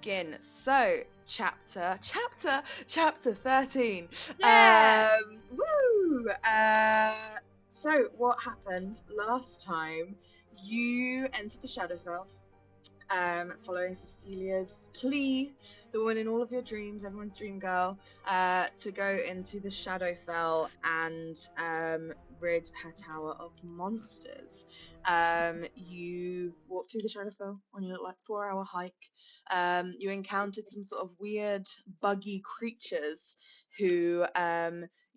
begin. So, chapter 13. Yeah. Woo! So what happened last time? You entered the Shadowfell, following Cecilia's plea, the one in all of your dreams, everyone's dream girl, to go into the Shadowfell and rid her tower of monsters. You walked through the Shadowfell on your like 4-hour hike. You encountered some sort of weird, buggy creatures who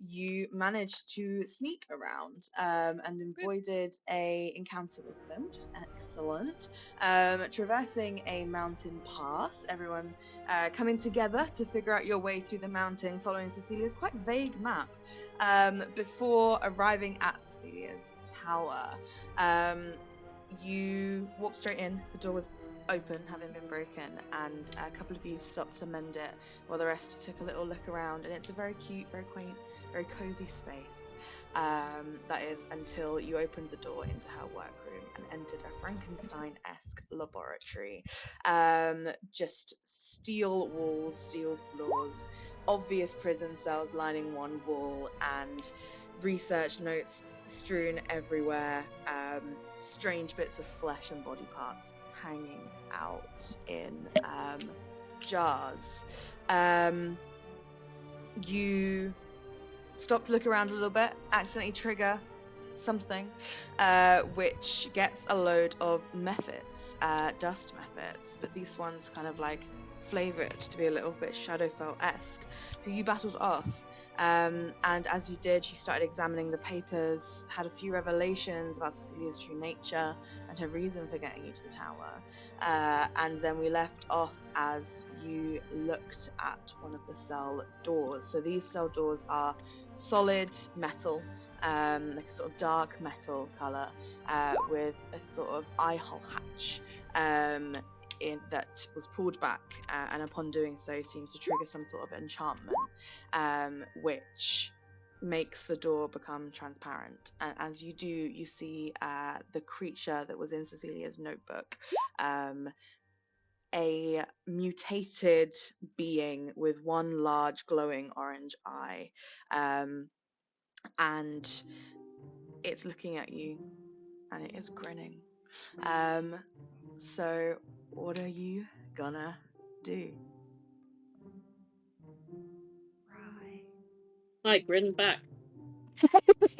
you managed to sneak around and avoided a encounter with them, which is excellent. Traversing a mountain pass, everyone coming together to figure out your way through the mountain, following Cecilia's quite vague map, before arriving at Cecilia's tower. You walked straight in, the door was open, having been broken, and a couple of you stopped to mend it while the rest took a little look around, and it's a very cute, very quaint, very cozy space. That is until you opened the door into her workroom and entered a Frankenstein-esque laboratory. Just steel walls, steel floors, obvious prison cells lining one wall, and research notes strewn everywhere, strange bits of flesh and body parts hanging out in jars. You stop to look around a little bit, accidentally trigger something, which gets a load of methods, dust methods, but these ones kind of like flavored to be a little bit Shadowfell-esque, who you battled off. And as you did, you started examining the papers, had a few revelations about Cecilia's true nature and her reason for getting you to the tower. And then we left off as you looked at one of the cell doors. So these cell doors are solid metal, like a sort of dark metal colour, with a sort of eye hole hatch that was pulled back, and upon doing so seems to trigger some sort of enchantment, which makes the door become transparent. And as you do, you see the creature that was in Cecilia's notebook, a mutated being with one large glowing orange eye, and it's looking at you and it is grinning. So what are you gonna do? I grin back.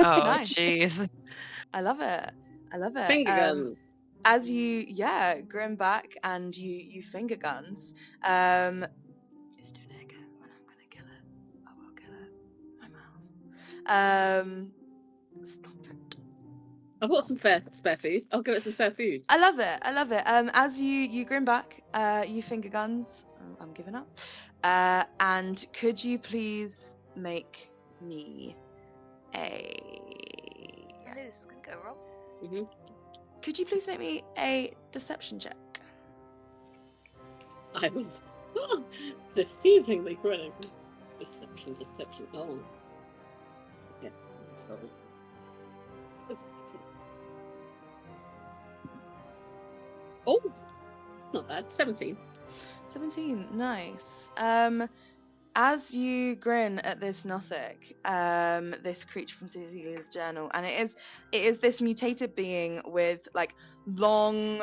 Oh, Nice. jeez. I love it. I love it. Finger guns. As you, grin back and you finger guns, it's doing it again, and I'm gonna kill it. I will kill it. My mouse. Stop it. I've got some spare food. I'll give it some spare food. I love it. I love it. As you grin back, you finger guns. I'm giving up. And could you please make me a? I knew this was gonna go wrong. Mm-hmm. Could you please make me a deception check? I was deceivingly grinning. Deception. Oh. Yeah. Oh, it's not bad. 17. 17, nice. As you grin at this nothic, this creature from Cecilia's journal, and it is this mutated being with like long,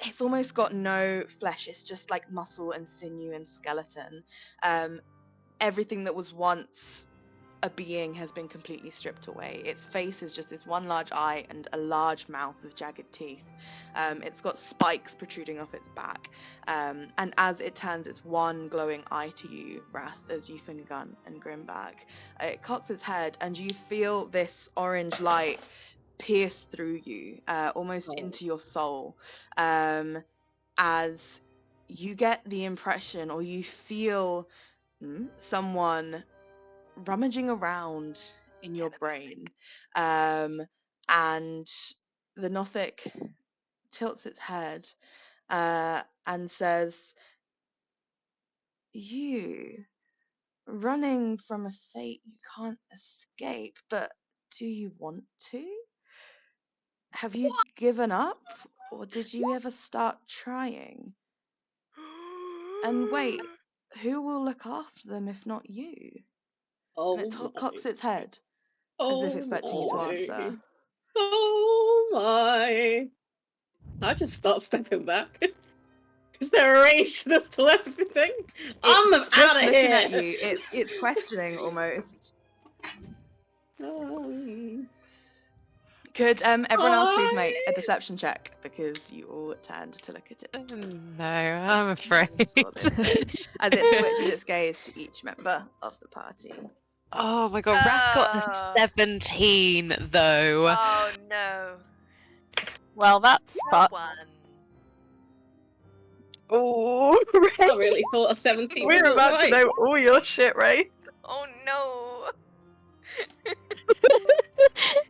it's almost got no flesh, it's just like muscle and sinew and skeleton. Everything that was once a being has been completely stripped away. Its face is just this one large eye and a large mouth with jagged teeth. It's got spikes protruding off its back. And as it turns its one glowing eye to you, Wrath, as you finger gun and grin back, it cocks its head and you feel this orange light pierce through you, almost into your soul, as you get the impression, or you feel someone rummaging around in your brain, and the nothic tilts its head and says, "You, running from a fate you can't escape, but do you want to? Have you given up, or did you ever start trying?" And wait, who will look after them if not you? And it Oh cocks its my. head, as if expecting you to answer. Oh my. I just start stepping back. Is there a range to this telepathy thing? I'm It's out just of looking here. at you. It's questioning almost. Could everyone else please make a deception check because you all turned to look at it. No, I'm afraid. And saw this thing as it switches its gaze to each member of the party. Oh my god, Raph got a 17 though. Oh no. Well, that's fucked. One. Oh, I Ray. really thought a 17 We're was about to alright. know all your shit, Ray. Oh no.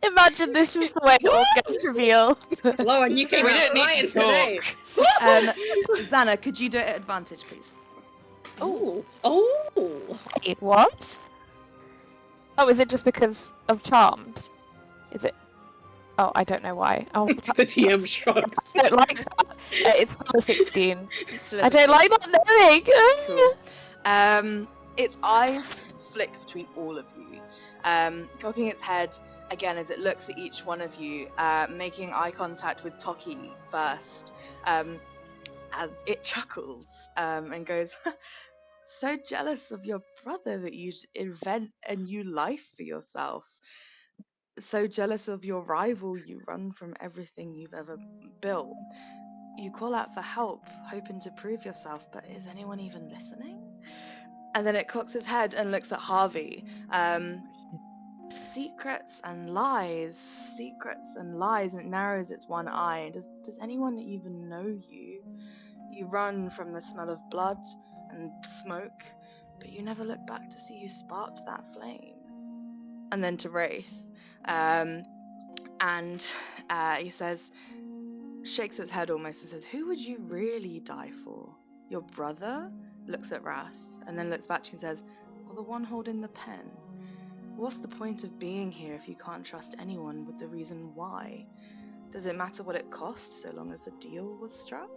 Imagine this is the way it all gets revealed. Lauren, you came We out don't need flying to talk. today. Xana, could you do it at advantage, please? Oh. Oh. Wait, what? Oh, is it just because of Charmed? Is it? Oh, I don't know why. Oh, The TM shrugs. I don't like that. It's still a 16. Still a I don't 16. like not knowing. Cool. Its eyes flick between all of you, cocking its head again as it looks at each one of you, making eye contact with Toki first, as it chuckles and goes, "So jealous of your brother that you'd invent a new life for yourself. So jealous of your rival you run from everything you've ever built. You call out for help, hoping to prove yourself, but is anyone even listening?" And then it cocks its head and looks at Harvey. Secrets and lies, and it narrows its one eye. Does anyone even know you? You run from the smell of blood and smoke, but you never look back to see who sparked that flame. And then to Wraith, and he says, shakes its head almost and says, "Who would you really die for? Your brother?" Looks at Wrath and then looks back to you and says, "Or the one holding the pen? What's the point of being here if you can't trust anyone with the reason why? Does it matter what it cost so long as the deal was struck?"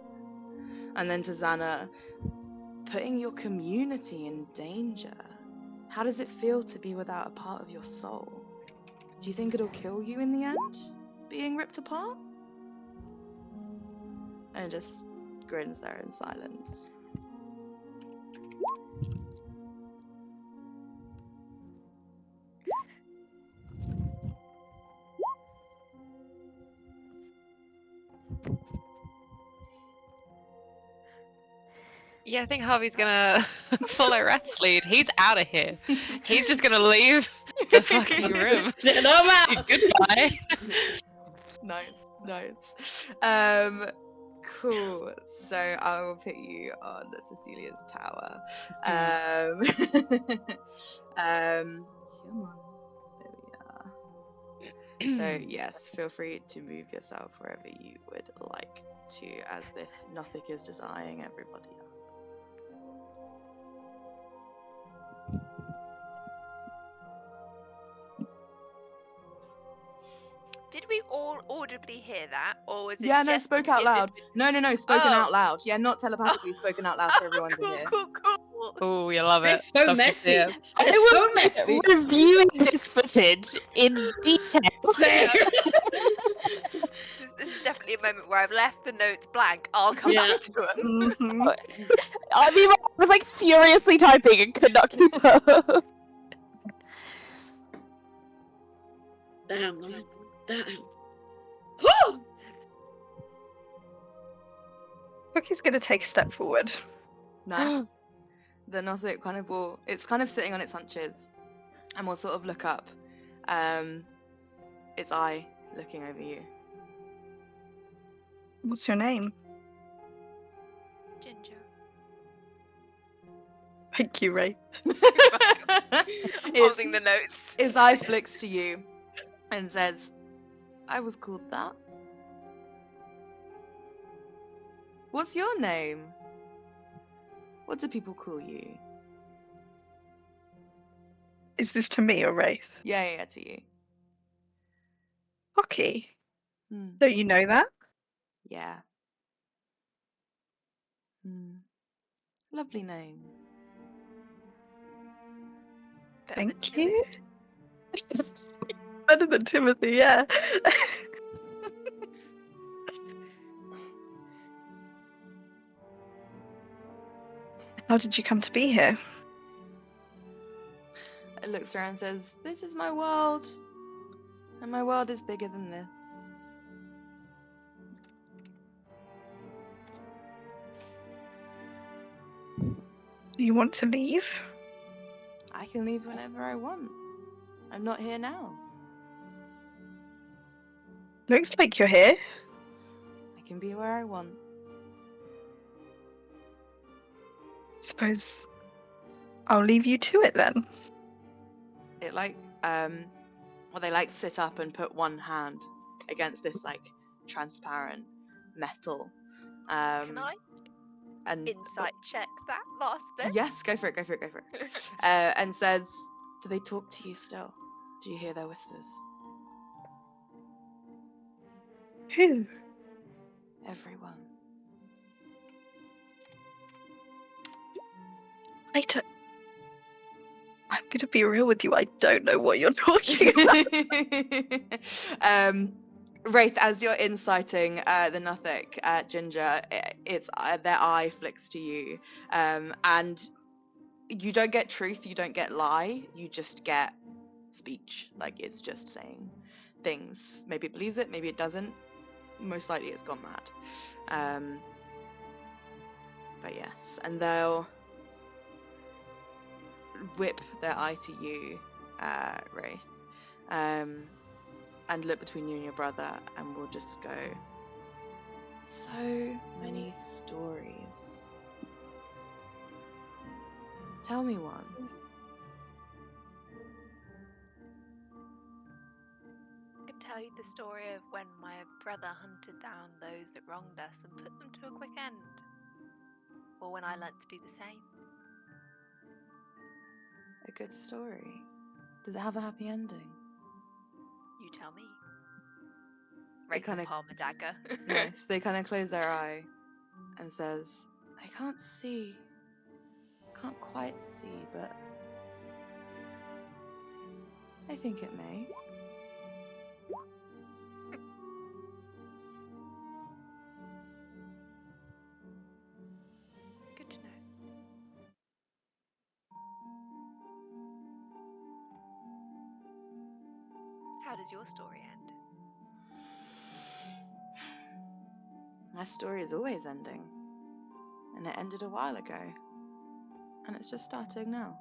And then to Xana, "Putting your community in danger. How does it feel to be without a part of your soul? Do you think it'll kill you in the end, being ripped apart?" And just grins there in silence. Yeah, I think Harvey's gonna follow Raph's lead. He's out of here. He's just gonna leave the fucking room. No matter. Goodbye. Nice. Cool. So I will put you on Cecilia's tower. Come on. There we are. So yes, feel free to move yourself wherever you would like to, as this nothic is just eyeing everybody up. Did we all audibly hear that, or was it Yeah, no, just spoke out loud. No, spoken Oh. out loud. Yeah, not telepathically, spoken out loud for everyone to cool, hear. cool. Oh, you love it. It's so Love to messy. see it. It's so messy. Reviewing this footage in detail. Same. This is definitely a moment where I've left the notes blank. I'll come Yeah. back to them. Mhm. I mean, I was like furiously typing and could not keep up. Damn, man. Damn. Oh! Cookie's gonna take a step forward. Nice. The nothic kind of will, it's kind of sitting on its hunches and will sort of look up. Its eye looking over you. What's your name? Ginger. Thank you, Ray. I'm its, holding the notes. its eye flicks to you and says, "I was called that. What's your name? What do people call you?" Is this to me or Ray? Yeah, to you. Okie. Hmm. Don't you know that? Yeah. Hmm. Lovely name. Better than Thank Timothy. you. Better than Timothy, yeah. How did you come to be here? It looks around and says, "This is my world, and my world is bigger than this." Do you want to leave? I can leave whenever I want. I'm not here now. Looks like you're here. I can be where I want. Suppose I'll leave you to it then. It they like sit up and put one hand against this like transparent metal. Can I And insight check that last bit? yes, go for it. And says, "Do they talk to you still? Do you hear their whispers?" Who? Everyone. I'm gonna be real with you. I don't know what you're talking about. Wraith, as you're inciting the Nothic Ginger, it's their eye flicks to you, and you don't get truth, you don't get lie, you just get speech. Like it's just saying things. Maybe it believes it, maybe it doesn't. Most likely, it's gone mad. But yes, and they'll whip their eye to you, Wraith. And look between you and your brother, and we'll just go, "So many stories. Tell me one." I can tell you the story of when my brother hunted down those that wronged us and put them to a quick end. Or when I learnt to do the same. A good story. Does it have a happy ending? You tell me. They Raise the kinda- palm a dagger. Nice. They kind of close their eye and says, "I can't see. Can't quite see, but I think it may." Good to know. How does your story end? My story is always ending. And it ended a while ago. And it's just starting now.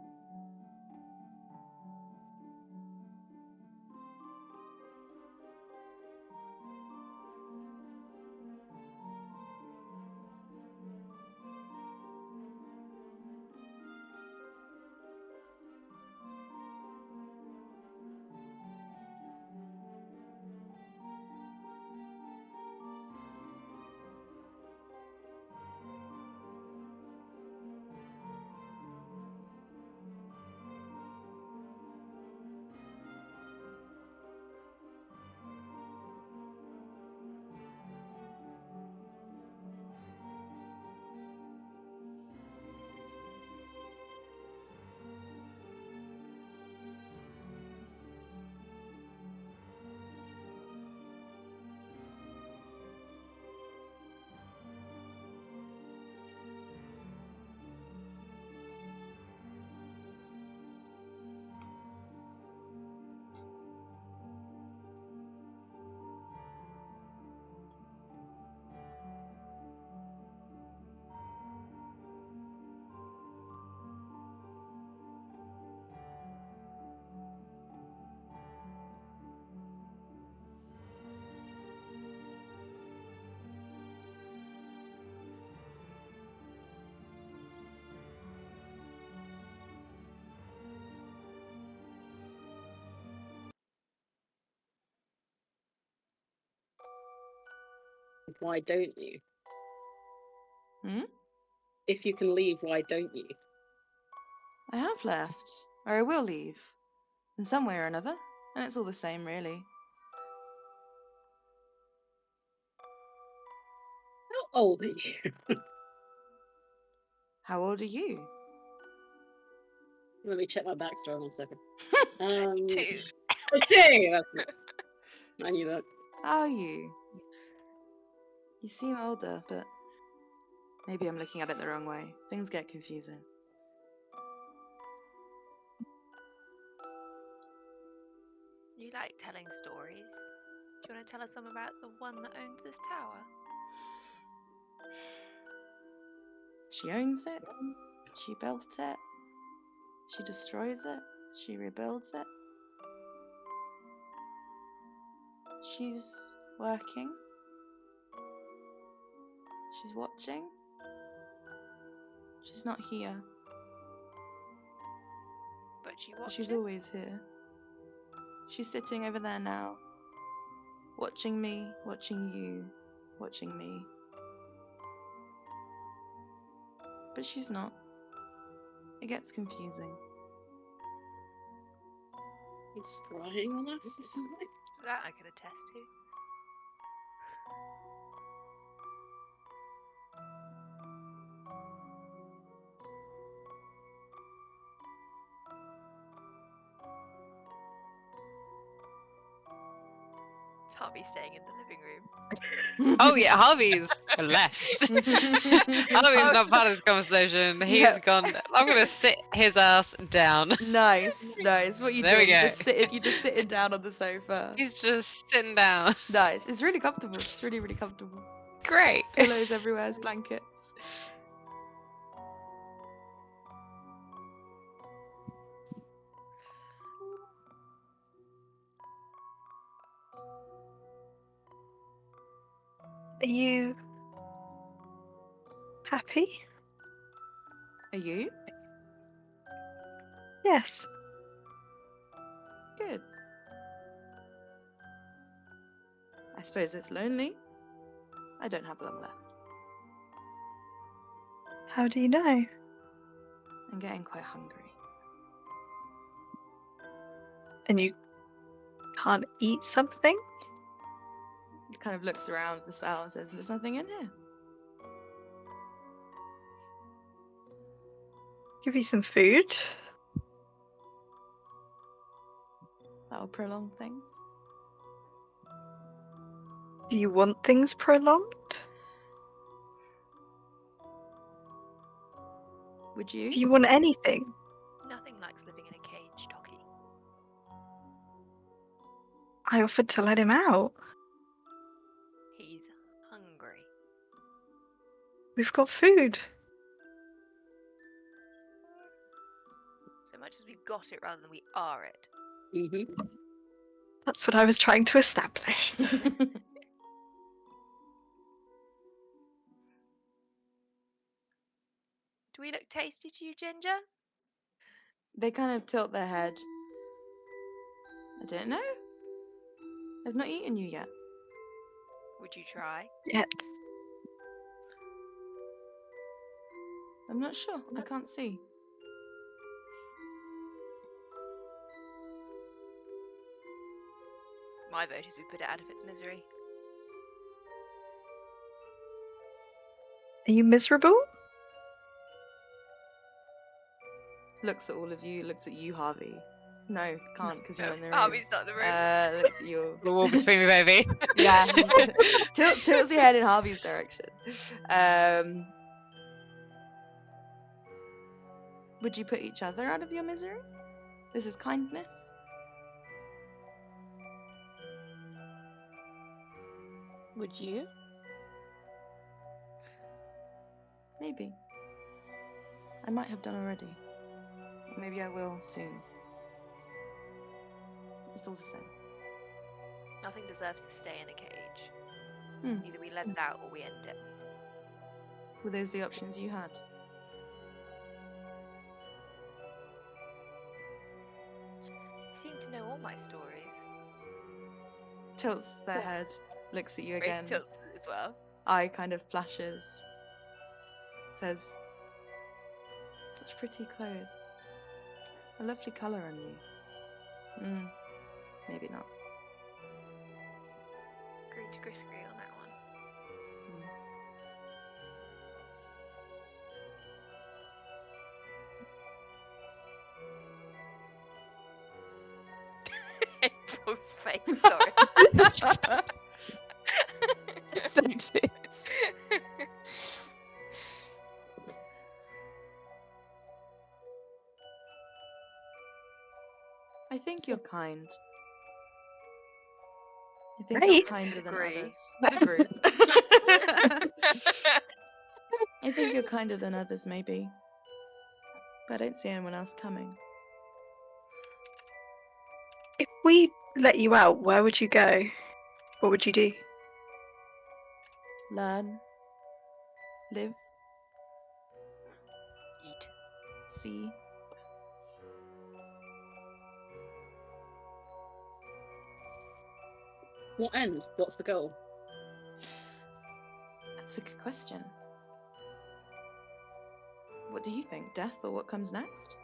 Why don't you? Hmm? If you can leave, why don't you? I have left. Or I will leave. In some way or another. And it's all the same, really. How old are you? How old are you? Let me check my backstory 1 second. 2. 2. That's it. I knew that. How are you? You seem older, but maybe I'm looking at it the wrong way. Things get confusing. You like telling stories. Do you want to tell us some about the one that owns this tower? She owns it. She built it. She destroys it. She rebuilds it. She's working. She's watching. She's not here. But she But watches. she's always here. She's sitting over there now. Watching me, watching you, watching me. But she's not. It gets confusing. It's scrying on us or something. That I could attest to. It's Harvey staying in the living room. Oh yeah, Harvey's left. Harvey's not part of this conversation. He's Yep. gone. I'm gonna sit his ass down. Nice, nice. What you There we doing? go. You're just sitting down on the sofa. He's just sitting down. Nice. It's really comfortable. It's really, really comfortable. Great. Pillows everywhere, as blankets. Are you happy? Are you? Yes. Good. I suppose it's lonely. I don't have long left. How do you know? I'm getting quite hungry. And you can't eat something? He kind of looks around the cell and says, "There's nothing in here." Give you some food? That'll prolong things. Do you want things prolonged? Would Do you? you want anything? Nothing likes living in a cage, Docky. I offered to let him out. He's hungry. We've got food. So much as we've got it rather than we are it. Mm-hmm. That's what I was trying to establish. Do we look tasty to you, Ginger? They kind of tilt their head. I don't know. I've not eaten you yet. Would you try? Yet. I'm not sure. I can't see. My vote is we put it out of its misery. Are you miserable? Looks at all of you. Looks at you, Harvey. No, can't because you're in the room. Harvey's not in the room. Looks at you. The wall between me, baby. Yeah. Tilts your head in Harvey's direction. Would you put each other out of your misery? This is kindness. Would you? Maybe. I might have done already. Or maybe I will soon. It's all the same. Nothing deserves to stay in a cage. Hmm. Either we let it out or we end it. Were those the options you had? You seem to know all my stories. Tilts their head, looks at you Grace again. tilts it as well. Eye kind of flashes. Says, "Such pretty clothes. A lovely colour on you." Maybe not. Agree to disagree on that one. Goal's face. Sorry. So too. I think you're kind. I think Right. you're kinder than Agree. others. Agree. I think you're kinder than others, maybe. But I don't see anyone else coming. If we let you out, where would you go? What would you do? Learn. Live. Eat. See. What end? What's the goal? That's a good question. What do you think? Death or what comes next?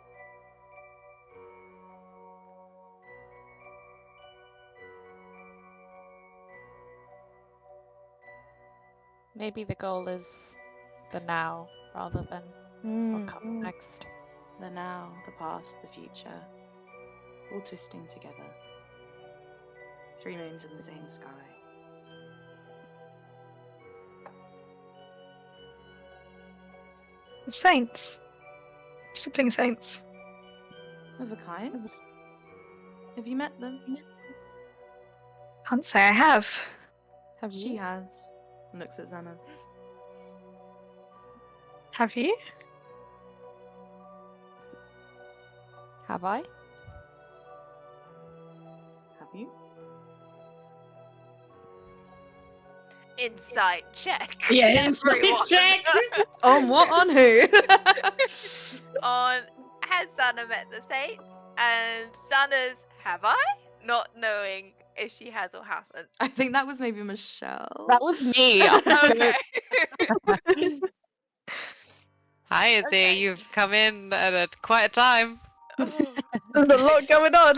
Maybe the goal is the now rather than what comes next. The now, the past, the future. All twisting together. 3 moons in the same sky. Saints. Sibling saints. Of a kind? Have you met them? Can't say I have. Have She you? has. And looks at Xana. Have you? Have I? Have you? Insight check. Yeah, insight everyone. check. On what? On who? On has Xana met the Saints? And Xana's have I? Not knowing if she has or hasn't. I think that was maybe Michelle. That was me. Okay. Hi, Izzy. Okay. You've come in at quite a time. There's a lot going on.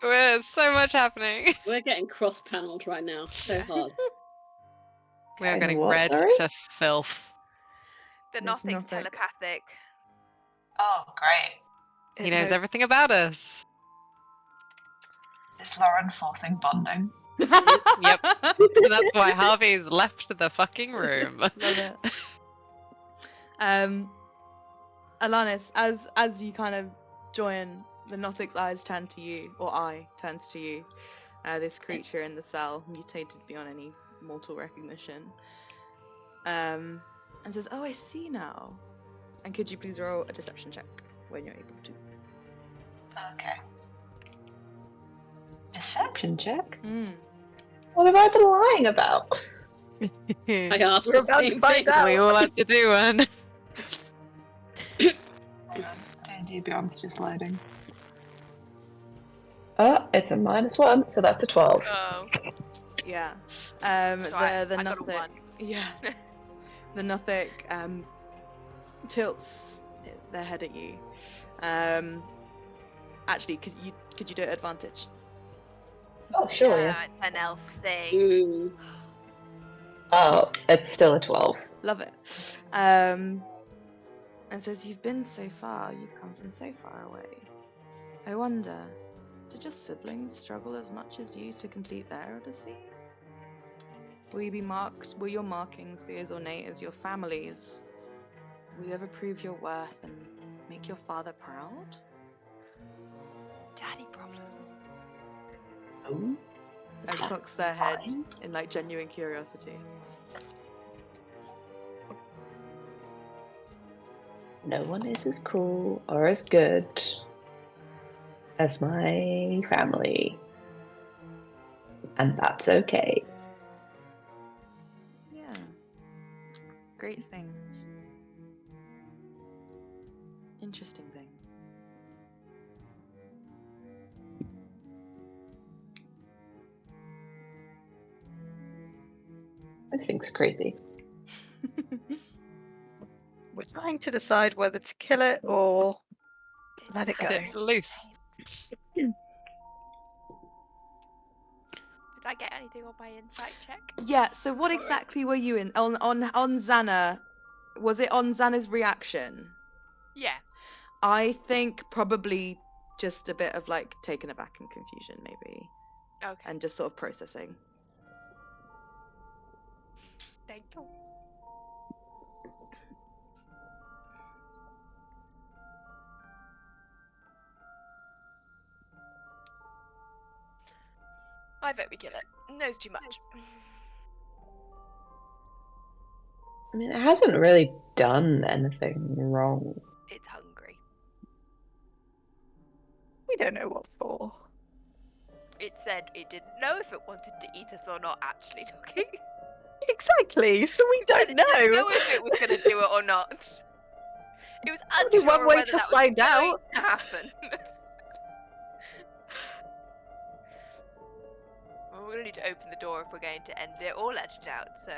There's so much happening. We're getting cross-paneled right now. So hard. We are And getting what, read sorry? to filth. The There's nothic's nothic. telepathic. Oh, great. He knows everything about us. Is Lauren forcing bonding? Yep. That's why Harvey's left the fucking room. Love it. Alanis, as you kind of join, the Nothic's eyes turn to you, or eye turns to you. This creature in the cell, mutated beyond any mortal recognition, and says, "Oh, I see now. And could you please roll a deception check when you're able to?" Okay. Deception check? What have I been lying about? I asked We're the about to same find thing. out. We all have to do one. Hang on. D&D Beyond's just loading. Oh, it's a -1, so that's a 12. Oh. Yeah. Right, The I got a Nothic. 1. Yeah. The Nothic tilts their head at you. Actually, could you do it at advantage? Oh, sure, yeah. It's an elf thing. Mm. Oh, it's still a 12. Love it. And says, "You've been so far. You've come from so far away. I wonder, did your siblings struggle as much as you to complete their odyssey? Will your markings be as ornate as your family's? Will you ever prove your worth and make your father proud?" Daddy problems. Oh. And cocks their head in like genuine curiosity. No one is as cool or as good as my family. And that's okay. Yeah. Great things. Interesting things. Everything's creepy. We're trying to decide whether to kill it or let it go. Get it loose. Did I get anything on my insight check? Yeah, so what exactly were you in on Xana? Was it on Xana's reaction? Yeah. I think probably just a bit of like taken aback and confusion, maybe. Okay. and just sort of processing. Thank you. I vote we kill it. Knows too much. I mean, it hasn't really done anything wrong. It's hungry. We don't know what for. It said it didn't know if it wanted to eat us or not, actually, Dokie. Exactly. So we don't It didn't know know. if it was going to do it or not. It was Only unsure one way whether to that was find going out. to happen. Well, we're going to need to open the door if we're going to end it or let it out, so...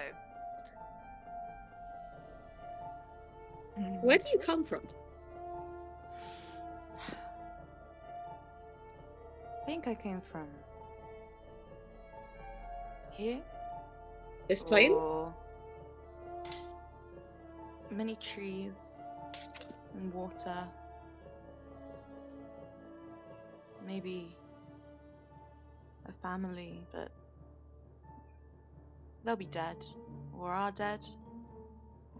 Where do you come from? I think I came from here. This plane? Or many trees and water. Maybe a family, but they'll be dead, or are dead,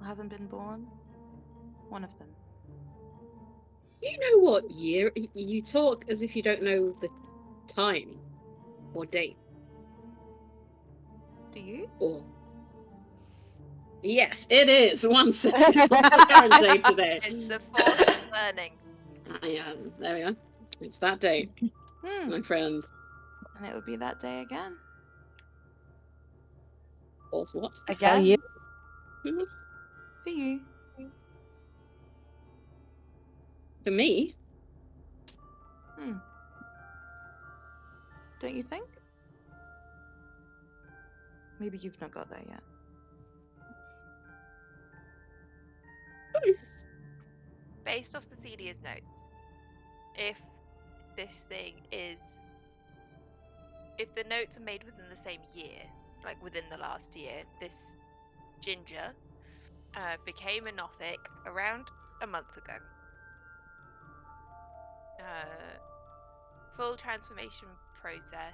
or haven't been born. One of them. Do you know what year? You talk as if you don't know the time or date. Do you? Or yes, it is. 1 second. What's the current date today? It's the 4th of burning. There we are. It's that date, my friend. And it would be that day again. Or what? Again? you? For you. For me? Don't you think? Maybe you've not got there yet. Close. Based off Cecilia's notes, if this thing is... If the notes are made within the same year, like within the last year, this ginger became a nothic around a month ago. Full transformation process.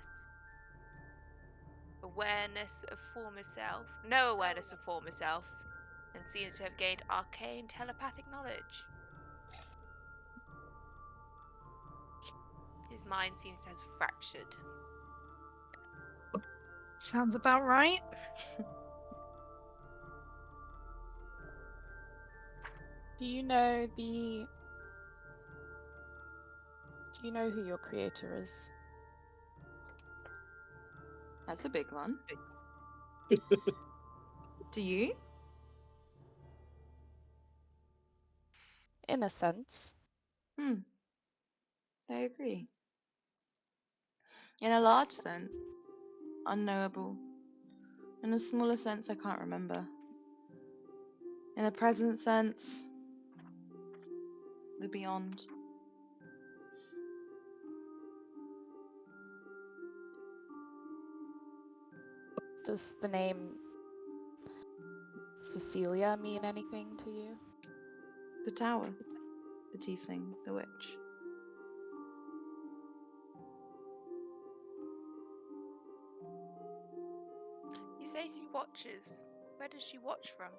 Awareness of former self. No awareness of former self. And seems to have gained arcane telepathic knowledge. His mind seems to have fractured. Sounds about right. Do you know the... Do you know who your creator is? That's a big one. Do you? In a sense. I agree. In a large sense, unknowable. In a smaller sense, I can't remember. In a present sense, the beyond. Does the name Cecelia mean anything to you? The tower. The tiefling. The witch. You say she watches. Where does she watch from?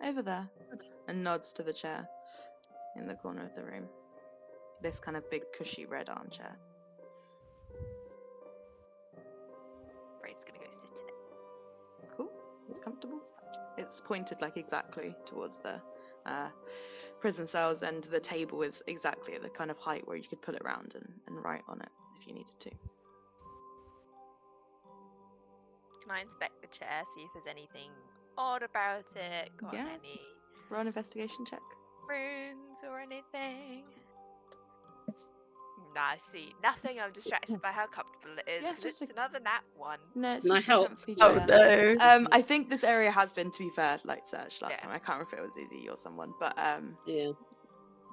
Over there. And nods to the chair in the corner of the room. This kind of big, cushy red armchair. Braid's gonna go sit in it. Cool. It's comfortable. It's pointed like exactly towards the prison cells, and the table is exactly at the kind of height where you could pull it round and write on it if you needed to. Can I inspect the chair, see if there's anything odd about it? Got Yeah. any Roll an investigation check. runes or anything? Nah, I see nothing. I'm distracted by how comfortable it is. Yeah, 'Cause it's just it's another nat one. No, it's Can I just a help? comfy Oh chair. no. I think this area has been, to be fair, like searched last Yeah. time. I can't remember if it was Izzy or someone, but Yeah.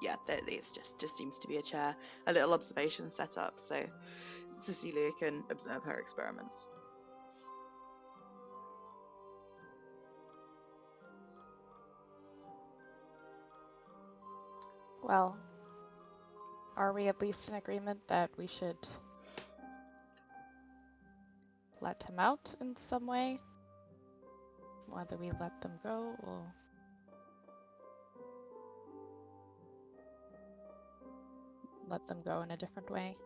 yeah, it's just seems to be a chair, a little observation set up, so Cecelia can observe her experiments. Well, are we at least in agreement that we should let him out in some way. Whether we let them go or let them go in a different way.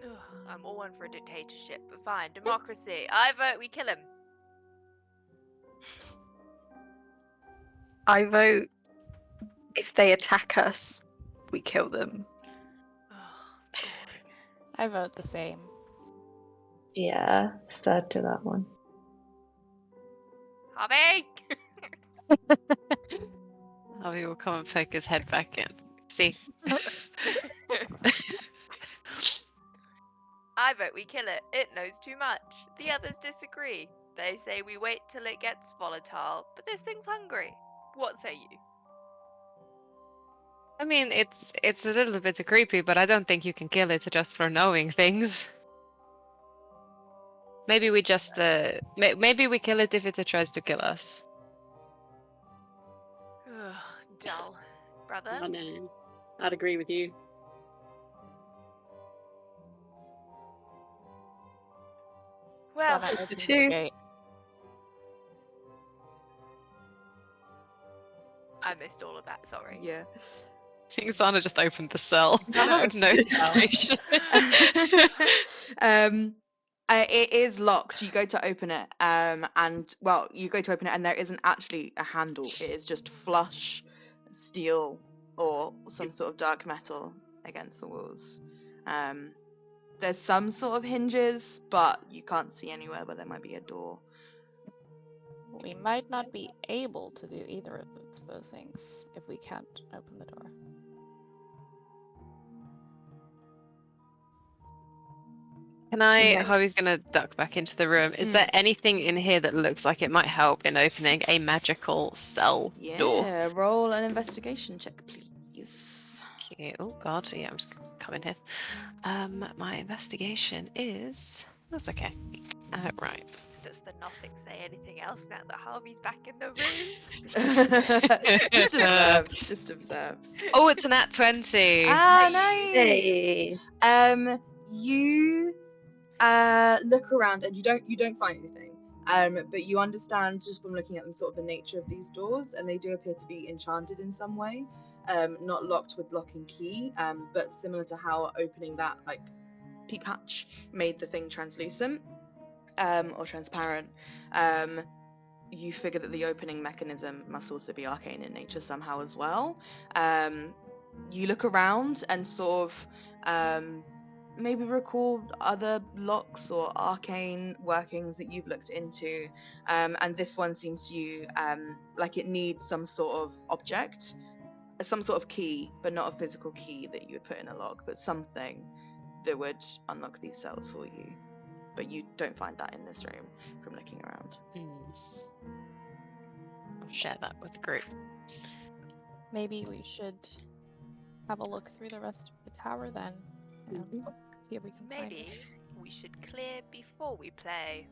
Ugh, I'm all one for a dictatorship, but fine. Democracy. I vote we kill him. I vote if they attack us, we kill them. Oh, I vote the same. Yeah, third to that one. Harvey! Harvey will come and poke his head back in. See? I vote we kill it. It knows too much. The others disagree. They say we wait till it gets volatile, but this thing's hungry. What say you? I mean, it's a little bit creepy, but I don't think you can kill it just for knowing things. Maybe we just maybe we kill it if it tries to kill us. Ugh, dull. Brother? Oh, no. I'd agree with you. Well, Xana opens the Two. gate. I missed all of that, sorry. Yeah. I think Xana just opened the cell. Xana With no opened the cell. hesitation. It is locked. You go to open it, and well, you go to open it, and there isn't actually a handle. It is just flush steel or some sort of dark metal against the walls. There's some sort of hinges, but you can't see anywhere where there might be a door. We might not be able to do either of those things if we can't open the door. Can I? Yeah. Harvey's gonna duck back into the room. Is there anything in here that looks like it might help in opening a magical cell door? Yeah, roll an investigation check, please. Okay. Oh God, yeah, I'm just coming here. My investigation is. That's okay. Right. Does the nothic say anything else now that Harvey's back in the room? Just observes. Just observes. Oh, it's an at 20. Ah, nice. Hey. You look around and you don't find anything. But you understand just from looking at them sort of the nature of these doors, and they do appear to be enchanted in some way. Not locked with lock and key, but similar to how opening that like peep hatch made the thing translucent or transparent. You figure that the opening mechanism must also be arcane in nature somehow as well. You look around and sort of maybe recall other locks or arcane workings that you've looked into, and this one seems to you like it needs some sort of object, some sort of key, but not a physical key that you would put in a lock, but something that would unlock these cells for you. But you don't find that in this room from looking around. I'll share that with the group. Maybe we should have a look through the rest of the tower then and see if we can find Maybe we should clear before we play.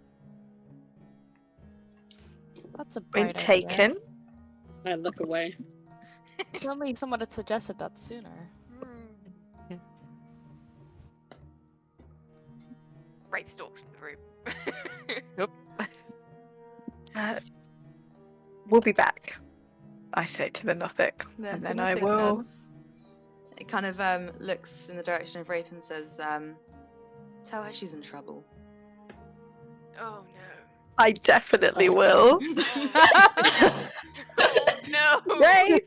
That's a Been bright idea. taken. I look away. If only someone had suggested that sooner. Wraith stalks from the room. We'll be back, I say to the nothic. And then I Nothing will. nods. It kind of looks in the direction of Wraith and says, tell her she's in trouble. Oh I definitely will. no. Oh no. Ray!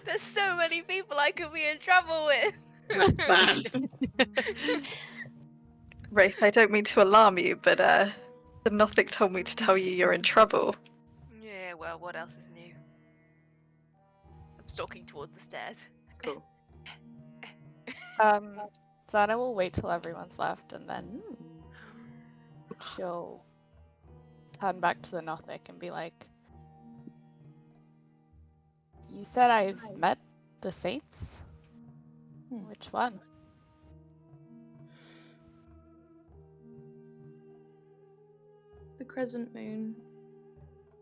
There's so many people I could be in trouble with. That's bad. Wraith, I don't mean to alarm you, but the nothic told me to tell you you're in trouble. Yeah, well, what else is new? I'm stalking towards the stairs. Cool. Xana will wait till everyone's left and then she'll turn back to the nothic and be like, you said I've met the saints? Which one? The crescent moon,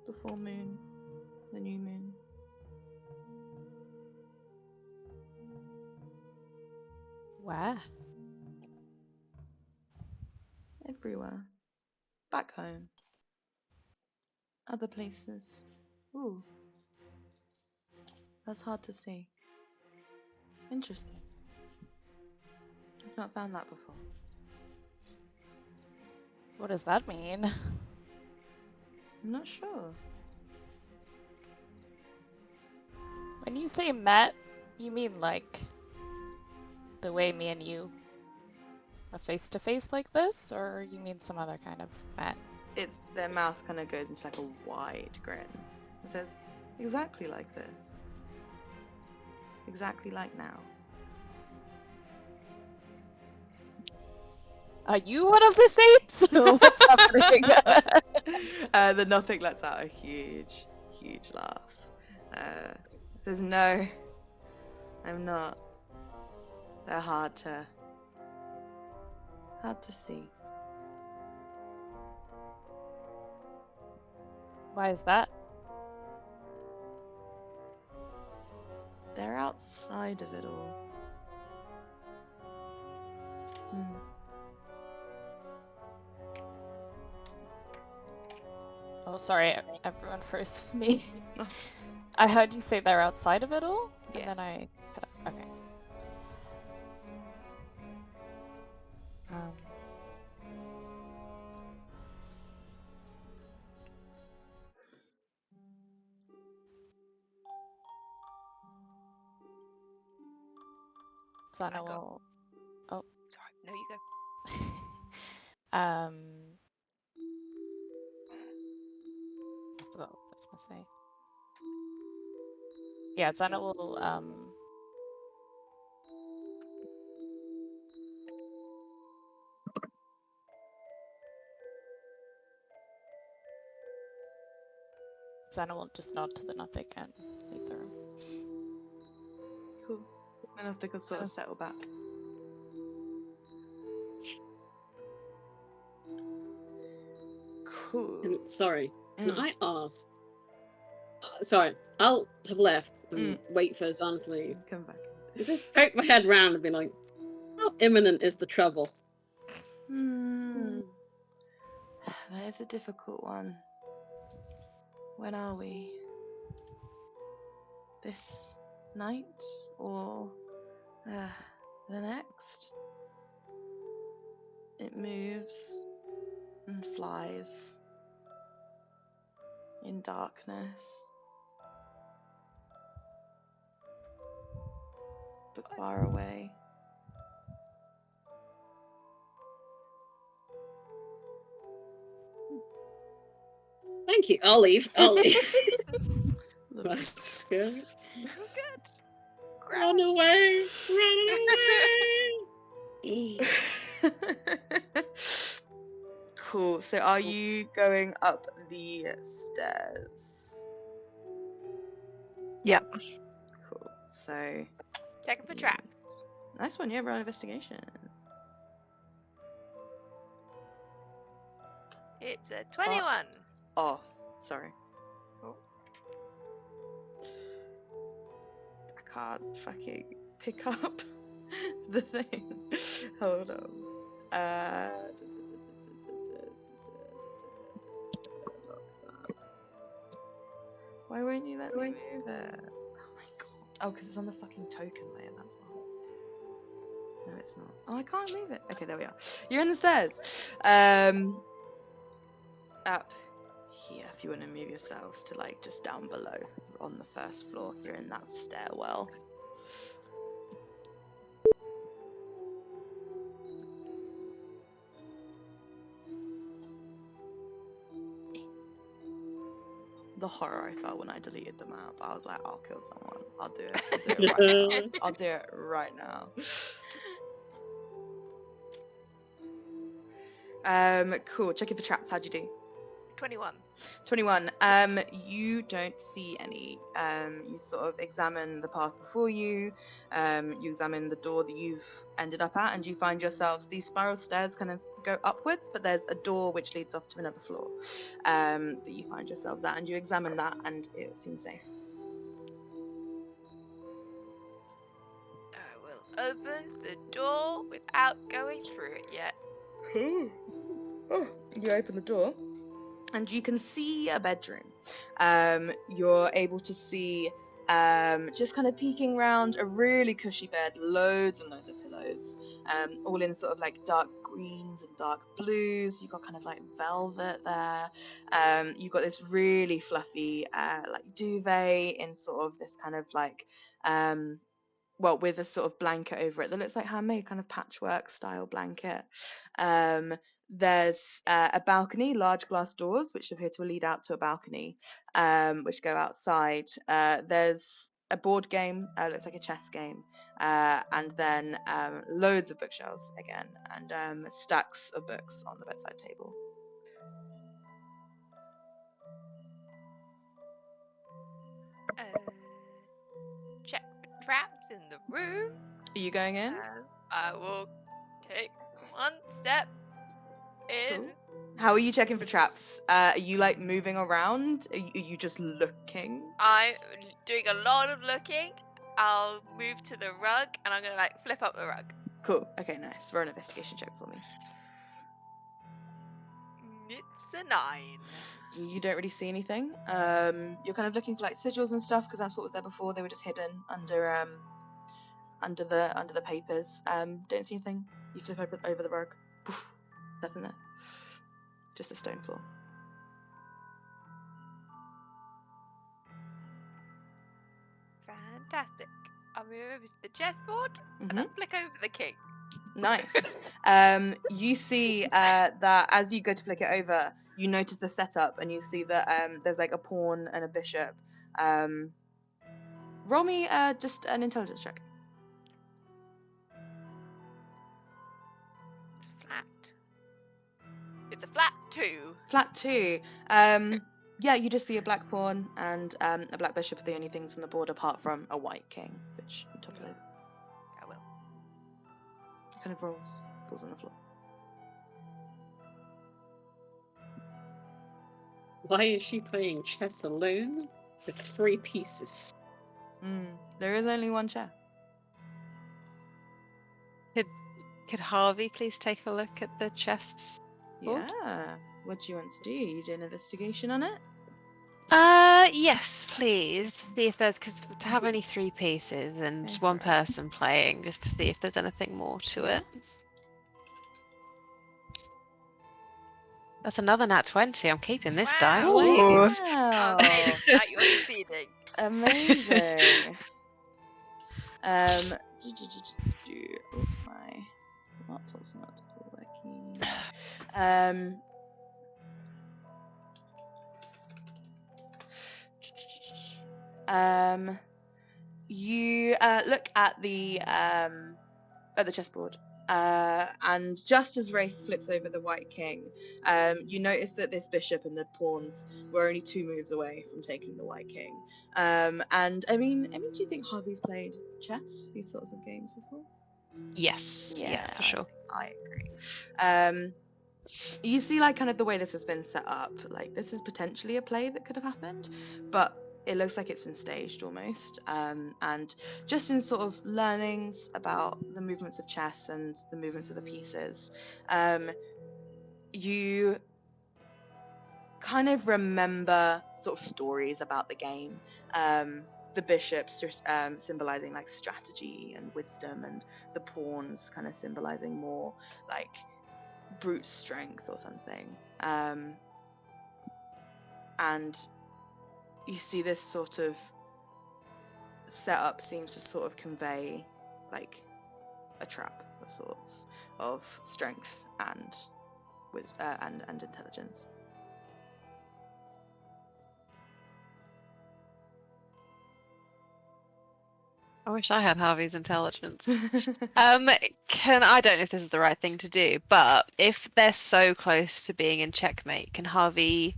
the full moon, the new moon. Where? Everywhere. Back home. Other places. Ooh. That's hard to see. Interesting. I've not found that before. What does that mean? I'm not sure. When you say met, you mean like the way me and you are face to face like this, or you mean some other kind of met? It's their mouth kind of goes into like a wide grin. It says, exactly like this. Exactly like now. Are you one of the saints? What's happening? The nothic lets out a huge, huge laugh. It says, no, I'm not. They're hard to see. Why is that? They're outside of it all. Oh, sorry, everyone froze for me. I heard you say they're outside of it all, and Yeah. then I cut up. Okay. Xana I got- will. Oh. Sorry, no, you go. I forgot what I was gonna say. Yeah, Xana will Xana will just nod to the nothic and leave the room. Cool. The nothic will sort of settle back. Cool. Sorry, can Mm. I ask? Sorry, I'll have left and wait for Zana to leave. Come back. Just poke my head round and be like, how imminent is the trouble? That is a difficult one. When are we? This night or the next? It moves and flies in darkness, but far away. Thank you. I'll leave. I'll leave. That's good. Good. Run away! Run away! Cool. So are you going up the stairs? Yeah. Cool. So Checking for Yeah. traps. nice one. Yeah, roll investigation. It's a 21. Off. Sorry. Oh. I can't fucking pick up the thing. Hold on. Why won't you let me move it? Oh my god. Oh, because it's on the fucking token layer, that's why. No, it's not. Oh, I can't move it. Okay, there we are. You're in the stairs. Up here, if you want to move yourselves to like just down below on the first floor. You're in that stairwell. The horror I felt when I deleted the map. I was like, I'll kill someone. I'll do it. I'll do it right now. I'll do it right now. Cool. Checking for traps. How'd you do? 21. 21. You don't see any. You sort of examine the path before you. You examine the door that you've ended up at, and you find yourselves, these spiral stairs kind of go upwards, but there's a door which leads off to another floor that you find yourselves at, and you examine that, and it seems safe. I will opens the door without going through it yet. Oh, you open the door and you can see a bedroom. You're able to see, just kind of peeking around, a really cushy bed, loads and loads of pillows, all in sort of like dark greens and dark blues. You've got kind of like velvet there. You've got this really fluffy like duvet in sort of this kind of like with a sort of blanket over it that looks like handmade, kind of patchwork style blanket. There's a balcony, large glass doors, which appear to lead out to a balcony, which go outside. There's a board game, looks like a chess game, and then loads of bookshelves again, and stacks of books on the bedside table. Check for traps in the room. Are you going in? I will take one step in. Cool. How are you checking for traps? Are you like moving around? Are you just looking? I'm doing a lot of looking. I'll move to the rug and I'm gonna like flip up the rug. Cool. Okay, nice. Roll an investigation check for me. It's a 9. You don't really see anything. You're kind of looking for like sigils and stuff because that's what was there before. They were just hidden under the papers. Don't see anything. You flip over the rug. Poof, nothing there. Just a stone floor. Fantastic. I'll move over to the chessboard and I'll flick over the king. Nice. You see that as you go to flick it over, you notice the setup and you see that there's like a pawn and a bishop. Roll me just an intelligence check. It's flat. It's a flat 2. Flat 2. Yeah, you just see a black pawn and a black bishop are the only things on the board apart from a white king, which you topple over. I will. It kind of falls on the floor. Why is she playing chess alone with 3 pieces? There is only one chair. Could Harvey please take a look at the chests? board? Yeah. What do you want to do? You do an investigation on it? Yes, please. See if there's to have only 3 pieces and Go one for it. person playing, just to see if there's anything more to Yeah. it. That's another nat 20. I'm keeping this dice. Wow. Jeez. Wow. Amazing that you're succeeding. Amazing. Oh, my laptop's not working. You look at the chessboard, and just as Wraith flips over the white king, you notice that this bishop and the pawns were only 2 moves away from taking the white king. And I mean, do you think Harvey's played chess, these sorts of games before? Yes. Yeah, for sure. I agree. You see, like, kind of the way this has been set up, like, this is potentially a play that could have happened, but it looks like it's been staged almost. And just in sort of learnings about the movements of chess and the movements of the pieces, you kind of remember sort of stories about the game. The bishops symbolizing like strategy and wisdom, and the pawns kind of symbolizing more like brute strength or something. And you see this sort of setup seems to sort of convey like a trap of sorts of strength and and intelligence. I wish I had Harvey's intelligence. I don't know if this is the right thing to do, but if they're so close to being in checkmate, can Harvey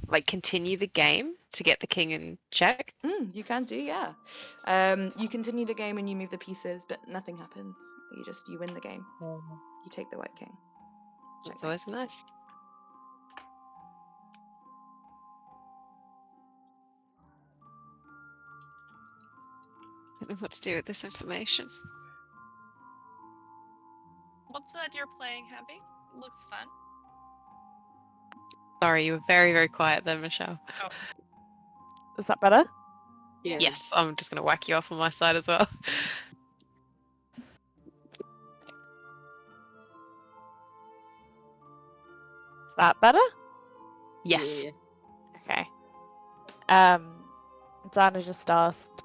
like continue the game to get the king in check? You can do, yeah. You continue the game and you move the pieces, but nothing happens. You win the game. You take the white king. That's Checkmate. always nice. I don't know what to do with this information. What's that you're playing, Heavy? Looks fun. Sorry, you were very, very quiet there, Michelle. Is that better? Yeah. Yes, I'm just going to whack you off on my side as well. Is that better? Yes. Yeah. Okay. Dana just asked,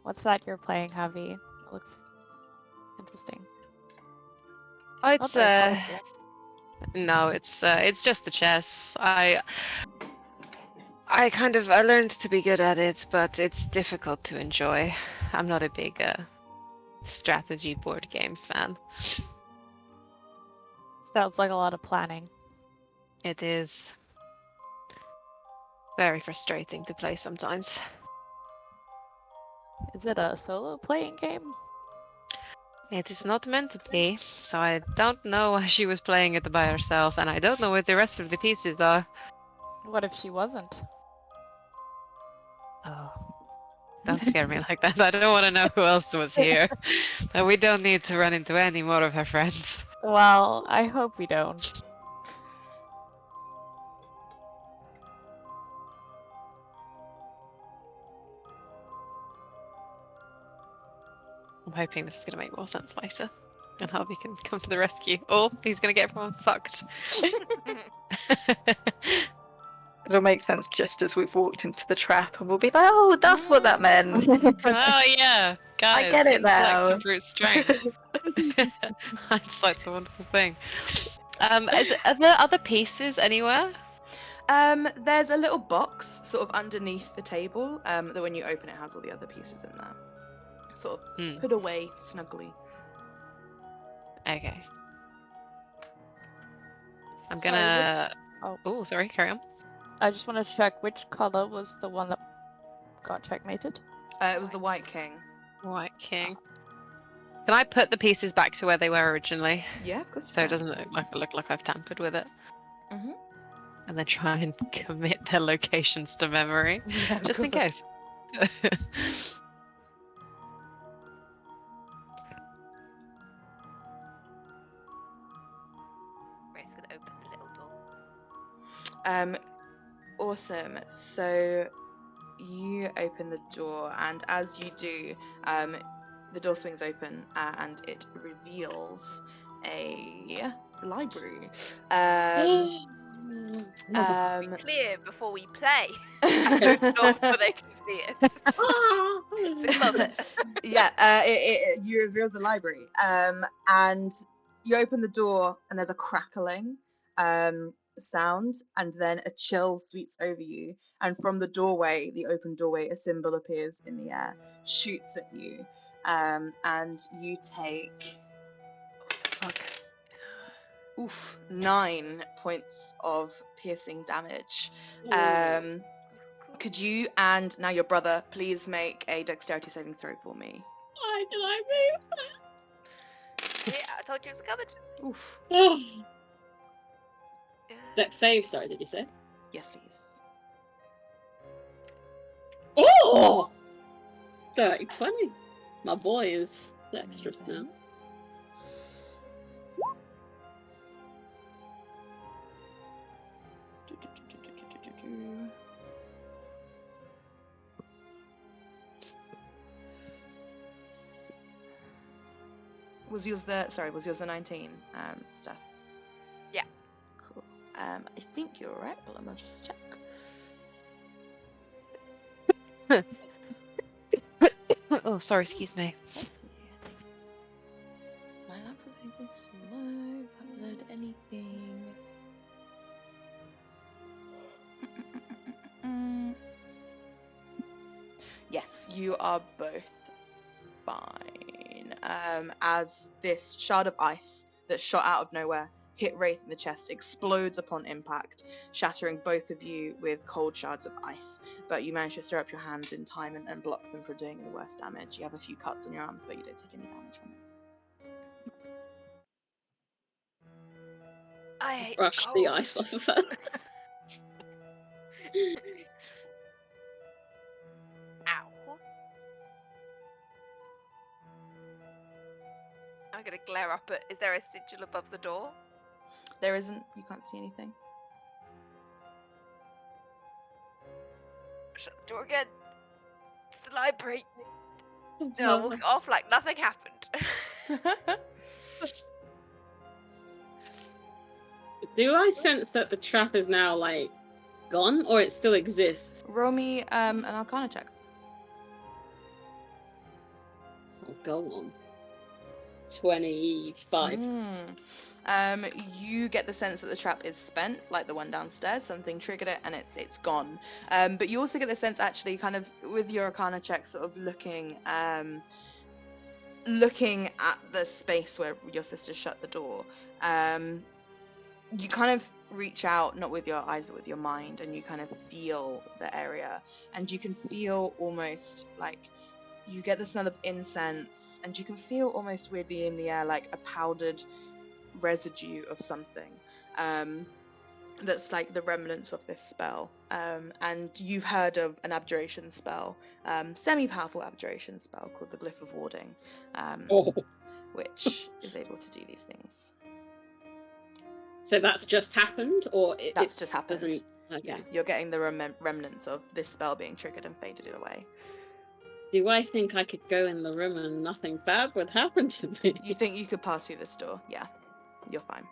what's that you're playing, Javi? It looks interesting. Oh, Not it's very colorful. no, it's just the chess. I learned to be good at it, but it's difficult to enjoy. I'm not a big strategy board game fan. Sounds like a lot of planning. It is very frustrating to play sometimes. Is it a solo playing game? It is not meant to be, so I don't know why she was playing it by herself, and I don't know what the rest of the pieces are. What if she wasn't? Oh, don't scare me like that. I don't want to know who else was here. We don't need to run into any more of her friends. Well, I hope we don't. I'm hoping this is going to make more sense later. And Harvey can come to the rescue. Or he's going to get everyone fucked. It'll make sense just as we've walked into the trap, and we'll be like, "Oh, that's what that meant." Oh yeah, guys, get it intellect now. and brute strength. Hindsight's a wonderful thing. Are there other pieces anywhere? There's a little box sort of underneath the table that when you open it has all the other pieces in there. Sort of put away snugly. Okay. I'm Sorry, gonna. Oh. Oh, sorry. Carry on. I just want to check which color was the one that got checkmated. It was the White King. White King. Can I put the pieces back to where they were originally, Yeah, of course you so it can. doesn't look like I've tampered with it? Mhm. And then try and commit their locations to memory, Yeah, of just in course. case. Grace can open the little door. Awesome. So you open the door, and as you do, the door swings open and it reveals a library. Be clear before we play. Close the door so they can see it. It's a closet. Yeah, you reveals the library, and you open the door, and there's a crackling sound, and then a chill sweeps over you, and from the doorway, the open doorway, a symbol appears in the air, shoots at you, and you take 9 points of piercing damage. Could you and now your brother please make a dexterity saving throw for me? Why did I Yeah, I told you it was covered. Oof. move? Dex save, sorry, did you say? Yes, please. Oh! 30-20. My boy is dexterous now. Amazing. Was yours the 19 stuff? Yeah. Cool. I think you're right, but let me just check. Oh, sorry. Excuse me. Let's see. My laptop's being so slow. Can't load anything. Yes, you are both fine. As this shard of ice that shot out of nowhere hit Wraith in the chest, explodes upon impact, shattering both of you with cold shards of ice. But you manage to throw up your hands in time and block them from doing the worst damage. You have a few cuts on your arms, but you don't take any damage from it. I hate Brush the ice off of her. Ow. I'm gonna glare up at. Is there a sigil above the door? There isn't. You can't see anything. Shut the door again. It's the library. No, walk it off like nothing happened. Do I sense that the trap is now like gone, or it still exists? Roll me an Arcana check. Oh, go on. 25. You get the sense that the trap is spent, like the one downstairs. Something triggered it, and it's gone. But you also get the sense, actually, kind of with your Arcana check, sort of looking at the space where your sister shut the door. You kind of reach out, not with your eyes, but with your mind, and you kind of feel the area, and you can feel almost like. You get the smell of incense, and you can feel almost weirdly in the air like a powdered residue of something that's like the remnants of this spell. And you've heard of an abjuration spell, semi-powerful abjuration spell called the Glyph of Warding, which is able to do these things. So that's just happened, or That's just happened. doesn't... Okay. Yeah, you're getting the remnants of this spell being triggered and faded away. Do I think I could go in the room and nothing bad would happen to me? You think you could pass through this door? Yeah, you're fine.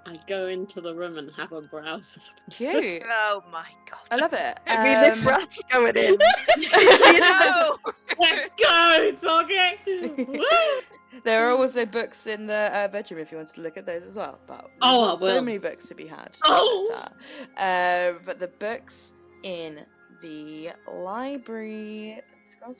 I go into the room and have a browse. Cute. Oh my god. I love it. We live rats going in. No! Let's go, Target! There are also books in the bedroom if you wanted to look at those as well. But there's Oh, not so well. many books to be had. Oh! But the books in the library. Scroll.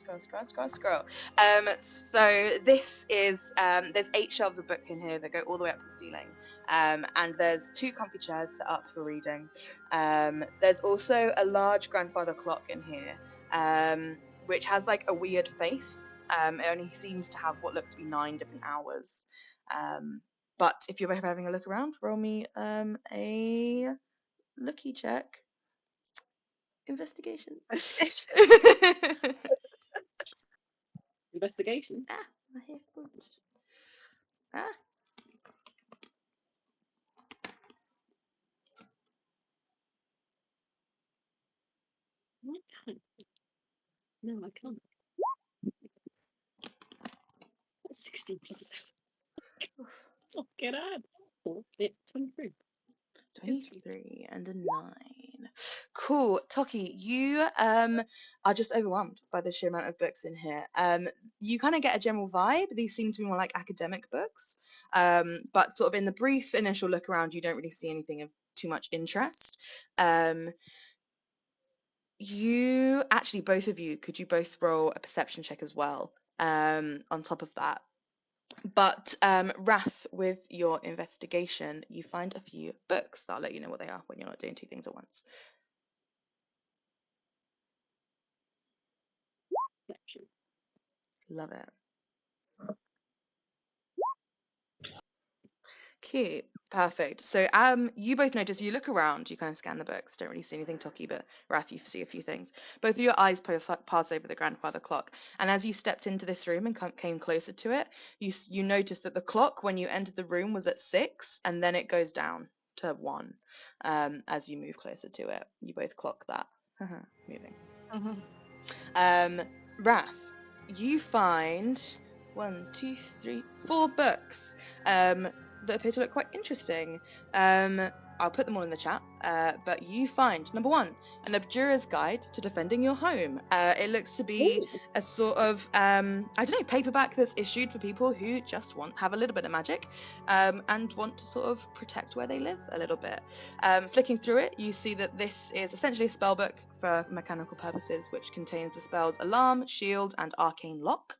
So this is there's 8 shelves of book in here that go all the way up to the ceiling. And there's 2 comfy chairs set up for reading. There's also a large grandfather clock in here, which has like a weird face. It only seems to have what look to be 9 different hours. But if you're both having a look around, roll me a looky check. Investigation. Investigation. My headphones. Ah. No, I can't. 16 plus 7. Oh, get out. 23. 23 and a 9. Cool. Toki, you are just overwhelmed by the sheer amount of books in here. You kind of get a general vibe. These seem to be more like academic books. But sort of in the brief initial look around, you don't really see anything of too much interest. You actually, both of you, could you both roll a perception check as well on top of that? But Wrath, with your investigation, you find a few books. That'll let you know what they are when you're not doing 2 things at once. Love it. Cute. Perfect. So you both notice, you look around, you kind of scan the books, don't really see anything Toki, but Wrath, you see a few things. Both of your eyes pass over the grandfather clock, and as you stepped into this room and came closer to it, you noticed that the clock when you entered the room was at 6, and then it goes down to 1 as you move closer to it. You both clock that. Moving. Wrath, you find 1, 2, 3, 4 books that appear to look quite interesting. I'll put them all in the chat, but you find, number 1, an Abjurer's Guide to Defending Your Home. It looks to be a sort of, I don't know, paperback that's issued for people who just have a little bit of magic and want to sort of protect where they live a little bit. Flicking through it, you see that this is essentially a spell book for mechanical purposes, which contains the spells Alarm, Shield, and Arcane Lock.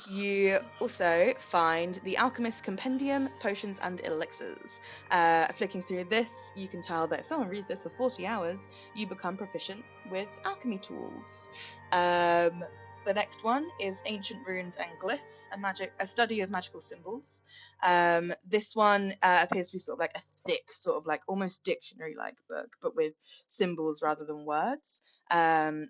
You also find the Alchemist's Compendium, Potions and Elixirs. Flicking through this, you can tell that if someone reads this for 40 hours, you become proficient with alchemy tools. The next one is Ancient Runes and Glyphs, a study of magical symbols. This one appears to be sort of like a thick, sort of like almost dictionary-like book, but with symbols rather than words. And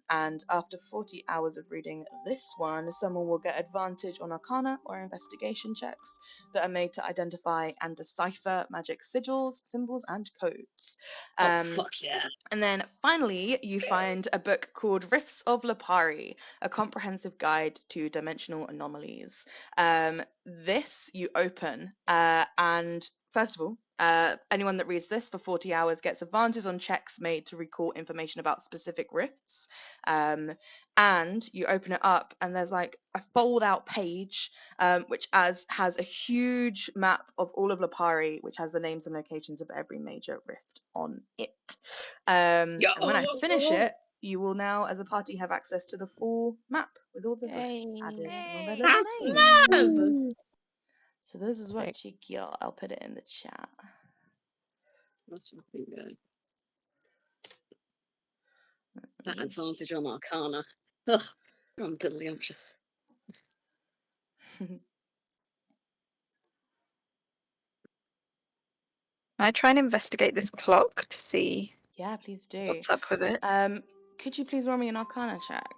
after 40 hours of reading this one, someone will get advantage on Arcana or investigation checks that are made to identify and decipher magic sigils, symbols, and codes. Fuck yeah. And then finally, you find a book called Rifts of Lipari, a comprehensive guide to dimensional anomalies. This you open, and first of all, anyone that reads this for 40 hours gets advantage on checks made to recall information about specific rifts. And you open it up, and there's like a fold-out page, which has a huge map of all of Lipari, which has the names and locations of every major rift on it. And when I finish it, you will now, as a party, have access to the full map with all the rifts added and all their little That's names. mad! So this is what Sick. you get. I'll put it in the chat. That's fucking good. That advantage on Arcana. Ugh, I'm diddly anxious. I try and investigate this clock to see Yeah, please do. what's up with it. Could you please roll me an Arcana check?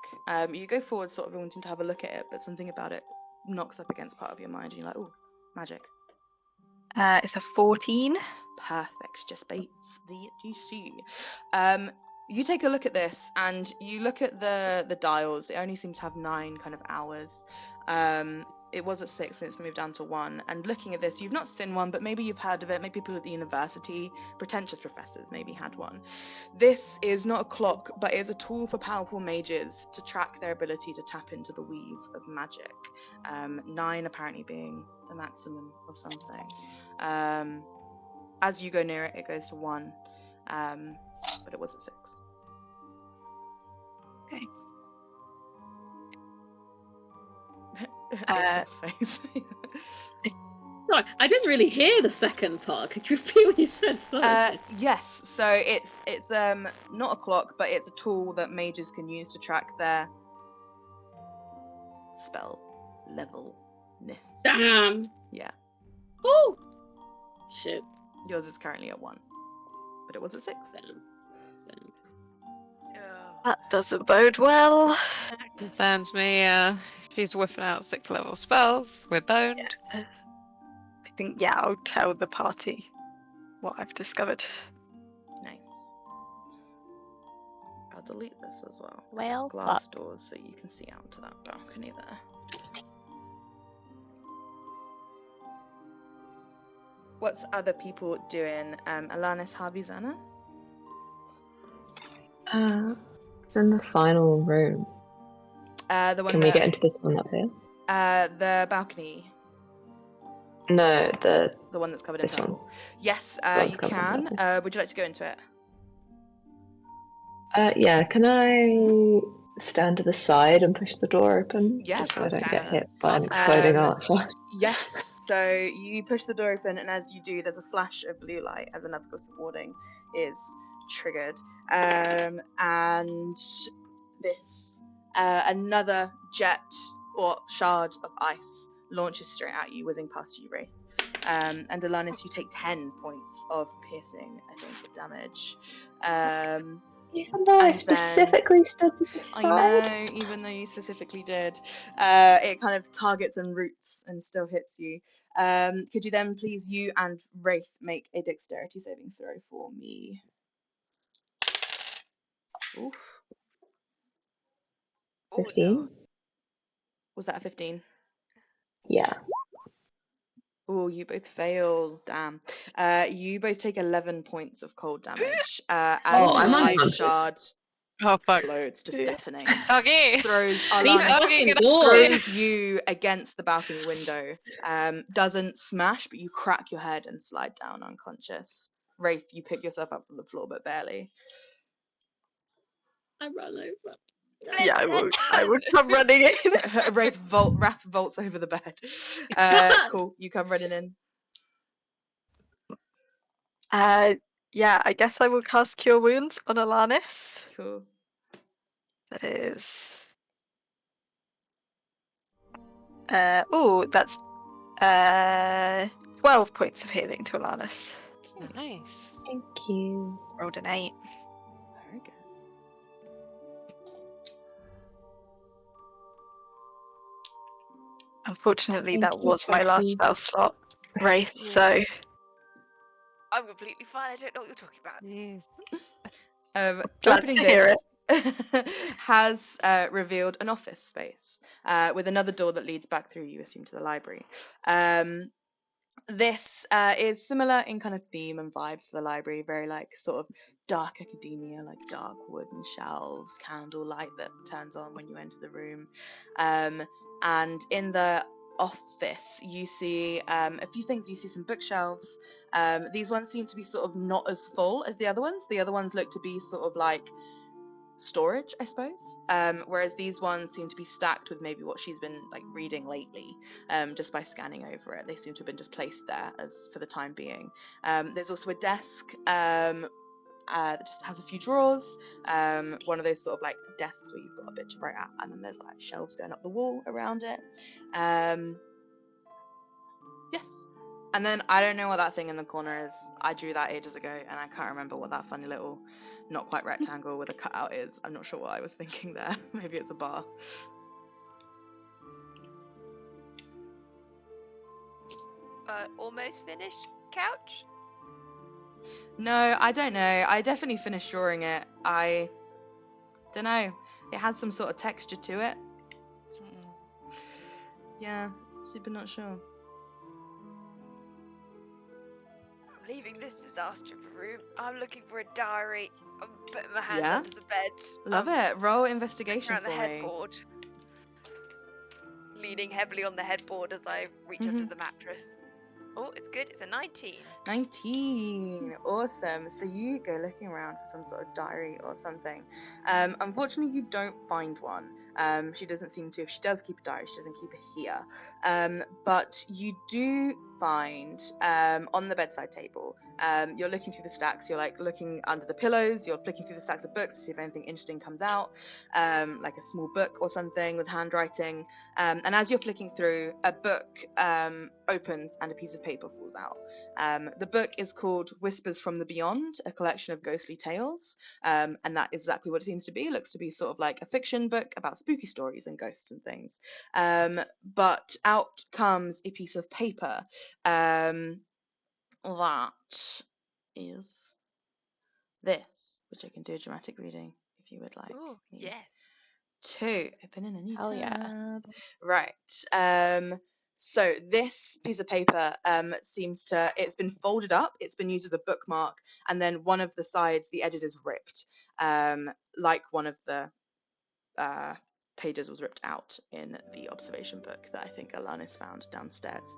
You go forward sort of wanting to have a look at it, but something about it knocks up against part of your mind and you're like, oh, magic. It's a 14. Perfect, just beats the DC. You take a look at this and you look at the dials. It only seems to have 9 kind of hours. It was at 6 and it's moved down to 1. And looking at this, you've not seen one, but maybe you've heard of it. Maybe people at the university, pretentious professors maybe had one. This is not a clock, but it is a tool for powerful mages to track their ability to tap into the weave of magic. 9 apparently being the maximum of something. As you go near it, it goes to 1, but it was at 6. Okay. April's face. Sorry, I didn't really hear the second part. Could you repeat what you said? Sorry. Yes, so it's not a clock, but it's a tool that mages can use to track their spell levelness. Damn. Yeah, Oh. Shit. yours is currently at 1, but it was at 6. Damn. That doesn't bode well. Concerns me. She's whipping out 6th level spells. We're boned. I think, yeah, I'll tell the party what I've discovered. Nice. I'll delete this as well. Well, Glass doors so you can see out to that balcony there. What's other people doing? Alanis, Javi, xana? It's in the final room. The one Can we get into this one up here? the balcony, No, the one that's covered in This one. purple. Yes, One's you covered in can. purple. Would you like to go into it? yeah. Can I stand to the side and push the door open? Yeah, just of so I course don't you get can. hit by an exploding Um, archway. Yes, so you push the door open, and as you do, there's a flash of blue light as another glyph of warding is triggered. And this, another jet or shard of ice launches straight at you, whizzing past you, Wraith. And Alanis, you take 10 points of piercing, I think, damage. Even though I and then- specifically stood to the side. I know, even though you specifically did. It kind of targets and roots and still hits you. Could you then please, you and Wraith, make a dexterity saving throw for me? Oof. 15? Was that a 15? Yeah. Oh, you both fail. Damn. You both take 11 points of cold damage. As Oh, this I'm ice unconscious. shard Oh fuck. explodes, just detonates. Doggy. Throws These Alanis, fucking gonna doors. throws you against the balcony window. Doesn't smash, but you crack your head and slide down unconscious. Wraith, you pick yourself up from the floor, but barely. I run over. Yeah, I would come running in. Wrath vaults over the bed. Cool, you come running in. Yeah, I guess I will cast Cure Wounds on Alanis. Cool. That is That's 12 points of healing to Alanis. Okay. Nice. Thank you. Rolled an 8. Very good. Unfortunately, Thank that you, was my last Jackie. spell slot, Wraith, Yeah. so I'm completely fine. I don't know what you're talking about. Glad Opening to hear this has revealed an office space with another door that leads back through, you assume, to the library. This is similar in kind of theme and vibes to the library, very like sort of dark academia, like dark wooden shelves, candle light that turns on when you enter the room. And in the office, you see a few things. You see some bookshelves. These ones seem to be sort of not as full as the other ones. The other ones look to be sort of like storage, I suppose. Whereas these ones seem to be stacked with maybe what she's been like reading lately. Just by scanning over it, they seem to have been just placed there as for the time being. There's also a desk that just has a few drawers. One of those sort of like desks where you've got a bit to write at, and then there's like shelves going up the wall around it. Yes. And then I don't know what that thing in the corner is. I drew that ages ago, and I can't remember what that funny little, not quite rectangle with a cutout is. I'm not sure what I was thinking there. Maybe it's a bar. Almost finished couch. No, I don't know. I definitely finished drawing it. I don't know. It has some sort of texture to it. Yeah, super not sure. I'm leaving this disaster of a room. I'm looking for a diary. I'm putting my hands Yeah? under the bed. Love it. Roll investigation Around the for me. headboard. Leaning heavily on the headboard as I reach under the mattress. Oh, it's good. It's a 19. 19. Awesome. So you go looking around for some sort of diary or something. Unfortunately, you don't find one. She doesn't seem to. If she does keep a diary, she doesn't keep it here. But you do find on the bedside table. You're looking through the stacks. You're like looking under the pillows. You're flicking through the stacks of books to see if anything interesting comes out, like a small book or something with handwriting. And as you're flicking through, a book opens and a piece of paper falls out. The book is called Whispers from the Beyond, a collection of ghostly tales. And that is exactly what it seems to be. It looks to be sort of like a fiction book about spooky stories and ghosts and things. But out comes a piece of paper that is this, which I can do a dramatic reading if you would like. Oh, me yes. to. Opening a new Hell tab. yeah. Right. So this piece of paper seems to, it's been folded up, it's been used as a bookmark, and then one of the sides, the edges is ripped, like one of the pages was ripped out in the observation book that I think Alanis found downstairs.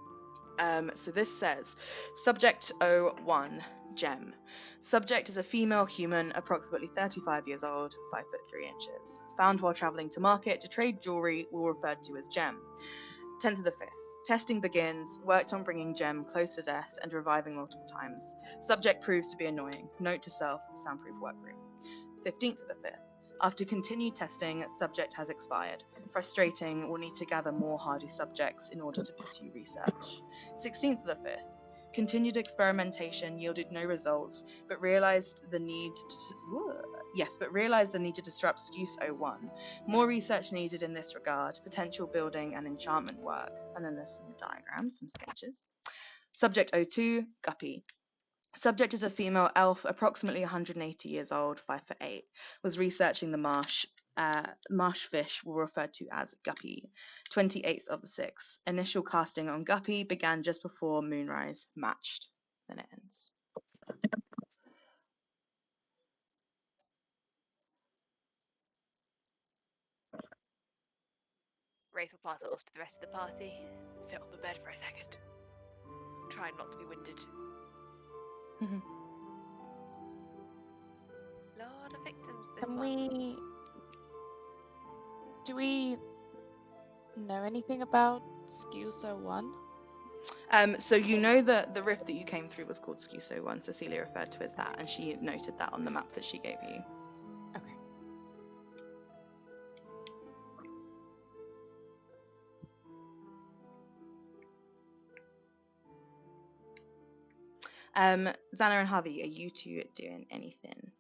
So this says, Subject 01, Gem. Subject is a female human, approximately 35 years old, 5 foot 3 inches. Found while travelling to market to trade jewellery, will referred to as Gem. 10th of the 5th. Testing begins, worked on bringing Gem close to death and reviving multiple times. Subject proves to be annoying. Note to self, soundproof workroom. 15th of the 5th. After continued testing, subject has expired. Frustrating, will need to gather more hardy subjects in order to pursue research. 16th of the 5th. Continued experimentation yielded no results, but realized the need to disrupt Scuse 01. More research needed in this regard, potential building and enchantment work. And then there's some diagrams, some sketches. Subject 02, Guppy. Subject is a female elf, approximately 180 years old, 5 foot 8. Was researching the marsh. Marsh fish were referred to as Guppy. 28th of the 6th. Initial casting on Guppy began just before moonrise. Matched. Then it ends. Wraith will pass it off to the rest of the party. Sit on the bed for a second. Trying not to be winded. Lot of victims this Can one. do we know anything about Scuso 1? So you know that the rift that you came through was called Scuso 1. Cecelia referred to as that, and she noted that on the map that she gave you. Okay. Xana and Javi, are you two doing anything?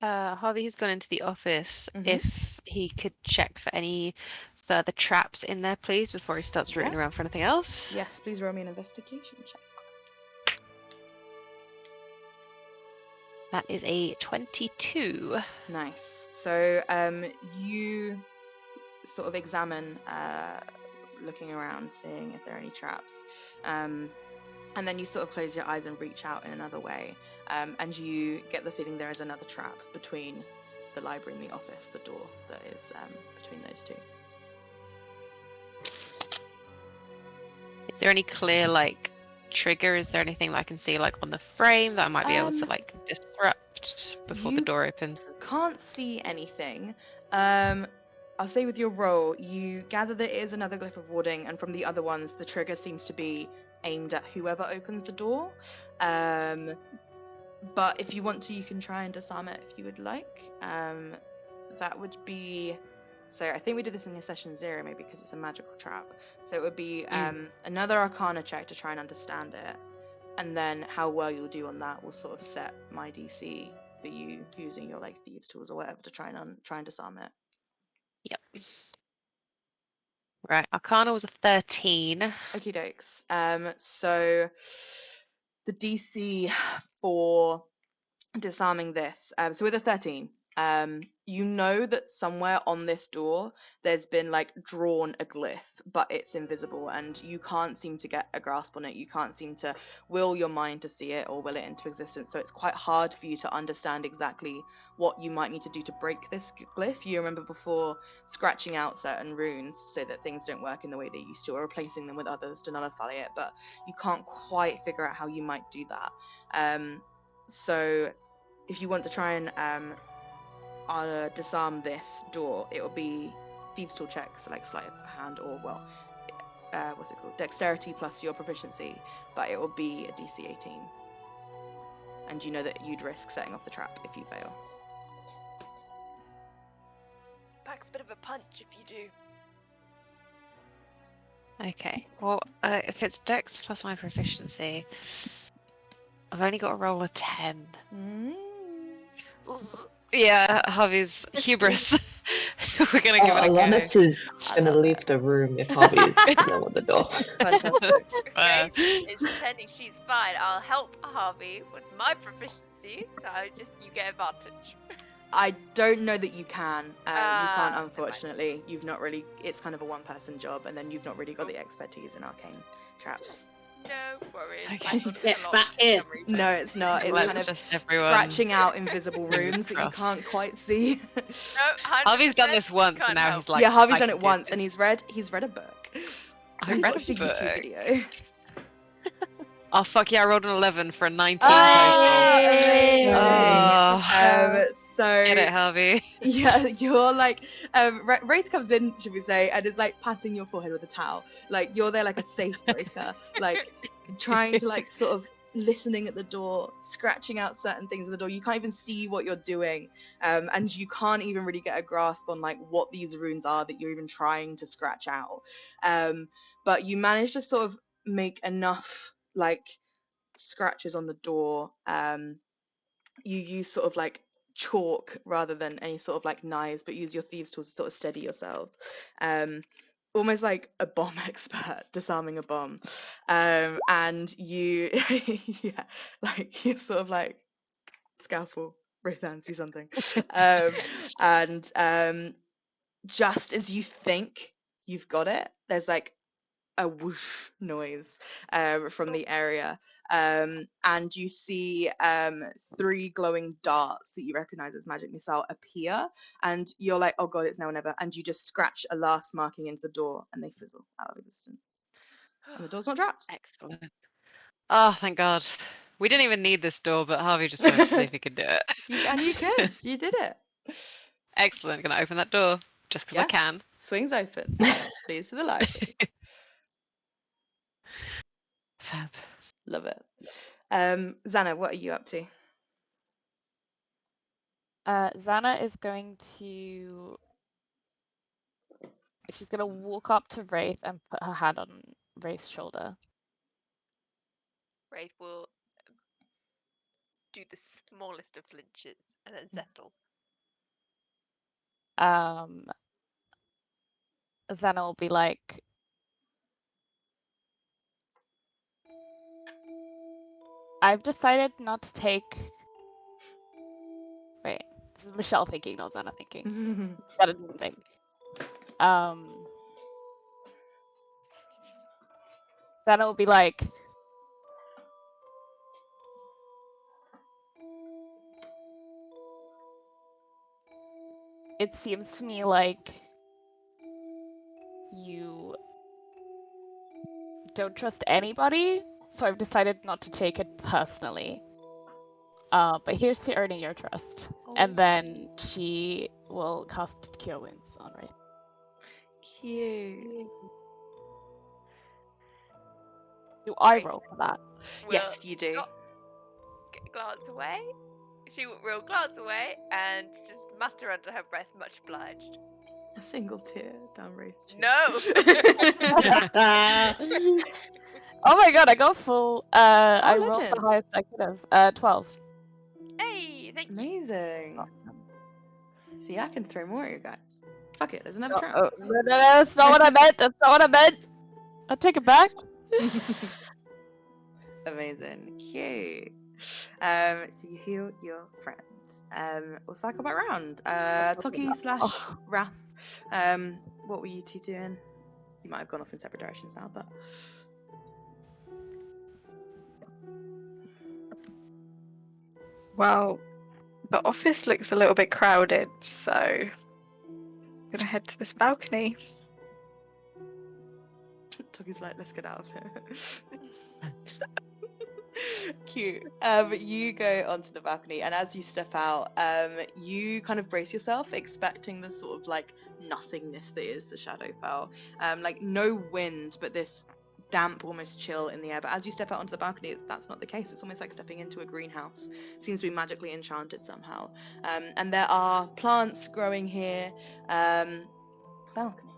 Harvey has gone into the office. Mhm. If he could check for any further traps in there, please, before he starts rooting Yeah. around for anything else. Yes, please roll me an investigation check. That is a 22. Nice. So you sort of examine, looking around, seeing if there are any traps. And then you sort of close your eyes and reach out in another way. And you get the feeling there is another trap between the library and the office, the door that is between those two. Is there any clear, like, trigger? Is there anything that I can see, like, on the frame that I might be able to, like, disrupt before the You door opens? can't see anything. I'll say with your roll, you gather that it is another glyph of warding, and from the other ones, the trigger seems to be aimed at whoever opens the door. But if you want to, you can try and disarm it if you would like. That would be... So I think we did this in your session 0, maybe because it's a magical trap. So it would be another Arcana check to try and understand it. And then how well you'll do on that will sort of set my DC for you using your like thieves tools or whatever to try and disarm it. Yep. Right, Arcana was a 13. Okie dokes. So the DC for disarming this, so with a 13, you know that somewhere on this door there's been like drawn a glyph, but it's invisible and you can't seem to get a grasp on it. You can't seem to will your mind to see it or will it into existence, so it's quite hard for you to understand exactly what you might need to do to break this glyph. You remember before scratching out certain runes so that things don't work in the way they used to, or replacing them with others to nullify it, but you can't quite figure out how you might do that. So if you want to try and disarm this door, it will be thieves tool check, so like sleight of hand, or well, what's it called, dexterity plus your proficiency, but it will be a DC 18, and you know that you'd risk setting off the trap if you fail. Packs a bit of a punch if you do. Okay, well, if it's Dex plus my proficiency, I've only got to roll a 10. Yeah, Harvey's hubris. We're gonna give it a go. Alanis is I gonna love leave it. the room if Harvey is still at the door. Fantastic. Uh, It's pretending she's fine. I'll help Harvey with my proficiency, so you get advantage. I don't know that you can. You can't, Never mind. unfortunately. You've not really. It's kind of a one-person job, and then you've not really got the expertise in arcane traps. No worries. Okay. I thought it Get was a lot back for in. some reason. No, it's not. It's let's kind of just everyone. scratching out invisible Fingers runes that you crossed. can't quite see. No, 100% Harvey's done this once, can't and now help. he's like, yeah, Harvey's I done can it do once, this. and he's read a book. I He's read watched a a YouTube book. video. Oh fuck yeah! I rolled an 11 for a 19 Ah, total. amazing. Oh. So Get it, Harvey. yeah, you're like, Wraith comes in, should we say, and is like patting your forehead with a towel. Like you're there like a safe breaker, like trying to like sort of listening at the door, scratching out certain things at the door. You can't even see what you're doing, and you can't even really get a grasp on like what these runes are that you're even trying to scratch out. But you manage to sort of make enough like scratches on the door. You use sort of like chalk rather than any sort of like knives, but use your thieves tools to sort of steady yourself. Almost like a bomb expert disarming a bomb. And you yeah, like you're sort of like scalpel, Wraith hands, do something. And just as you think you've got it, there's like a whoosh noise from the area, and you see 3 glowing darts that you recognize as magic missile appear, and you're like, oh god, it's now or never, and you just scratch a last marking into the door and they fizzle out of existence and the door's not trapped. Excellent. Oh, thank God. We didn't even need this door, but Harvey just wanted to see if he could do it. You could. You did it. Excellent. Gonna open that door just because I Yeah. can. Swings open. Leads to the library. Fab. Love it. Xana, what are you up to? Xana is going to. She's gonna walk up to Wraith and put her hand on Wraith's shoulder. Wraith will do the smallest of flinches and then settle. Xana will be like, I've decided not to take. Wait, this is Michelle thinking, not Xana thinking. Xana didn't think. Xana will be like, it seems to me like you don't trust anybody, so I've decided not to take it personally. But here's to earning your trust. And then she will cast Cure Wounds on Wraith. Cute. Do I Wraith roll for that? will Yes, you do. glance away. She will glance away and just mutter under her breath, "Much obliged." A single tear down Wraith's cheek. No. Oh my god, I got full. I rolled the legend. highest I could have. 12. Hey, thank you. Amazing. See, I can throw more at you guys. Fuck it, there's another trap. No, that's not what I meant. That's not what I meant. I take it back. Amazing. Cute. So you heal your friend. We'll cycle back round. Toki slash Wrath. What were you two doing? You might have gone off in separate directions now, but Well, the office looks a little bit crowded, so I'm gonna head to this balcony. Toki's like, let's get out of here. Cute. You go onto the balcony, and as you step out, you kind of brace yourself, expecting the sort of like nothingness that is the Shadowfell. Like no wind, but this damp, almost chill in the air. But as you step out onto the balcony, that's not the case. It's almost like stepping into a greenhouse. It seems to be magically enchanted somehow. And there are plants growing here. Balcony, balcony,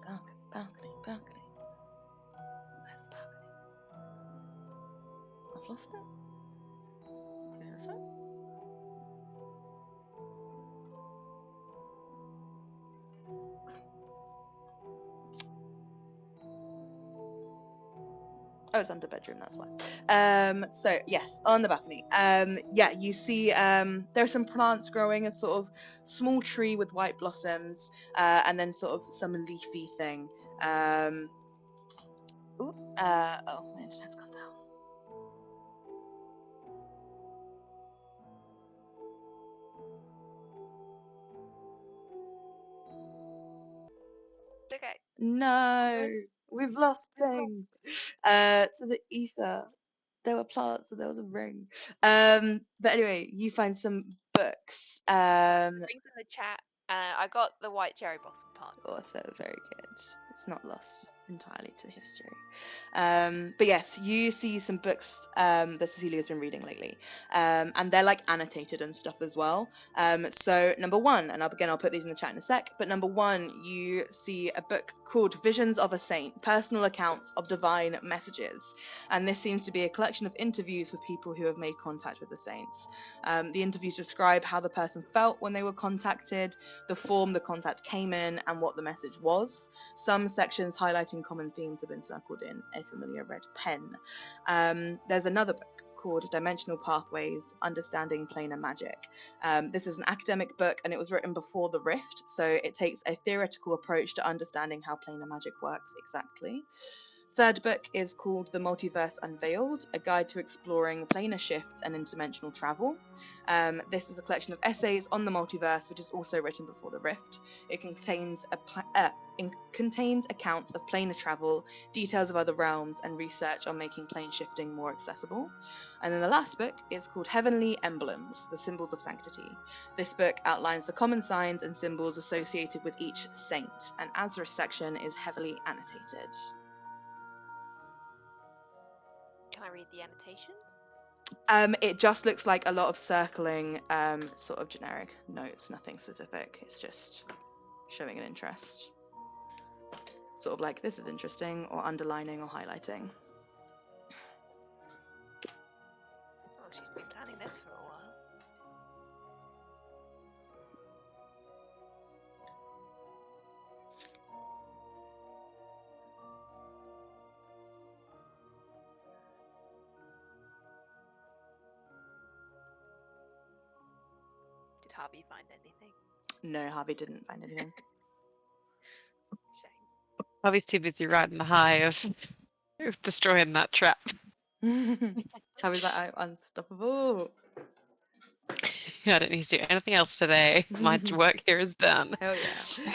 balcony, balcony. Where's the balcony? I've lost it. Yes, right? Oh, it's under bedroom, that's why. So yes, on the balcony. Yeah, you see there are some plants growing, a sort of small tree with white blossoms, and then sort of some leafy thing. Oh, my internet's gone down. Okay. No, we've lost things. To the ether. There were plants and there was a ring. But anyway, you find some books. Rings in the chat. I got the white cherry blossom part. Also very good. It's not lost entirely to history. But yes, you see some books that Cecilia's been reading lately. And they're like annotated and stuff as well. So number one, and I'll put these in the chat in a sec, but number one, you see a book called Visions of a Saint, Personal Accounts of Divine Messages. And this seems to be a collection of interviews with people who have made contact with the saints. The interviews describe how the person felt when they were contacted, the form the contact came in, and what the message was. Some sections highlighting common themes have been circled in a familiar red pen. There's another book called Dimensional Pathways, Understanding Planar Magic. This is an academic book, and it was written before the Rift, so it takes a theoretical approach to understanding how planar magic works exactly. Third book is called The Multiverse Unveiled, a guide to exploring planar shifts and interdimensional travel. This is a collection of essays on the multiverse, which is also written before the Rift. It contains accounts of planar travel, details of other realms, and research on making plane shifting more accessible. And then the last book is called Heavenly Emblems, the Symbols of Sanctity. This book outlines the common signs and symbols associated with each saint, and Azra's section is heavily annotated. Can I read the annotations? It just looks like a lot of circling, sort of generic notes, nothing specific. It's just showing an interest. Sort of like, this is interesting, or underlining or highlighting. Harvey find anything? No, Harvey didn't find anything. Shame. Harvey's too busy riding the high of destroying that trap. Harvey's like, I'm unstoppable. I don't need to do anything else today. My work here is done. Hell yeah.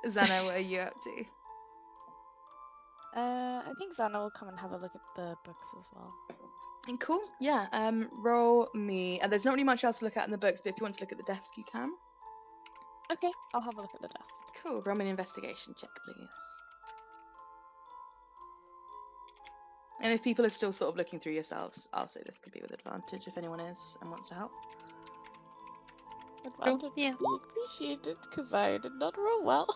Xana, what are you up to? I think Xana will come and have a look at the books as well. Cool. Yeah. Roll me. There's not really much else to look at in the books, but if you want to look at the desk, you can. Okay, I'll have a look at the desk. Cool. Roll me an investigation check, please. And if people are still sort of looking through yourselves, I'll say this could be with advantage if anyone is and wants to help. Advantage yeah. would be appreciated because I did not roll well.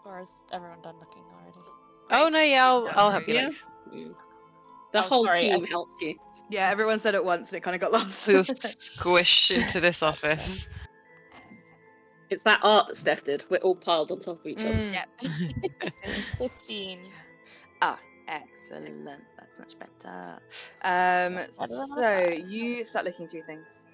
Or is everyone done looking already? Oh no, yeah, I'll help you. Yeah. Like, The Oh, whole sorry, team helps you. Yeah, everyone said it once and it kind of got lost. we'll squish into this office. It's that art that Steph did. We're all piled on top of each other. Yep. 15. Ah, excellent. That's much better. Better than a So 5. you start looking through things.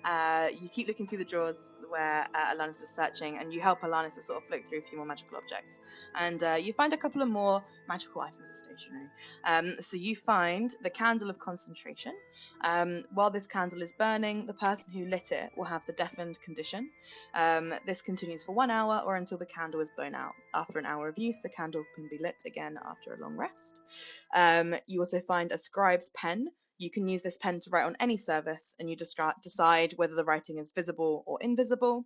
You keep looking through the drawers where Alanis was searching, and you help Alanis to sort of flick through a few more magical objects. And you find a couple of more magical items of stationery. So you find the candle of concentration. While this candle is burning, the person who lit it will have the deafened condition. This continues for 1 hour or until the candle is blown out. After an hour of use, the candle can be lit again after a long rest. You also find a scribe's pen. You can use this pen to write on any service, and you decide whether the writing is visible or invisible.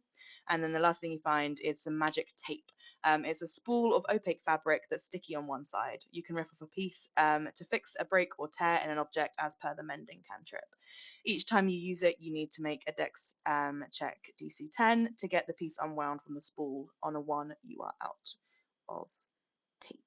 And then the last thing you find is some magic tape. It's a spool of opaque fabric that's sticky on one side. You can rip off a piece to fix a break or tear in an object as per the mending cantrip. Each time you use it, you need to make a dex check DC 10 to get the piece unwound from the spool. On a 1, you are out of tape.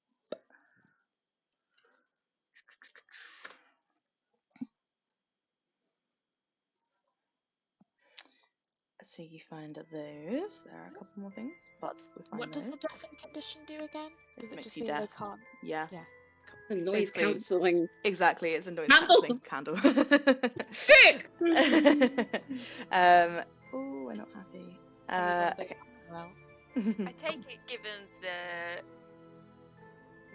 So you find those. There are a couple more things, but we find What does those. the deafened condition do again? Does it Makes just you mean they deaf. can't? Yeah. Yeah. The noise Basically- cancelling. Exactly, it's a noise Candle! cancelling candle. Oh, we're not happy. Okay. Well, I take it, given the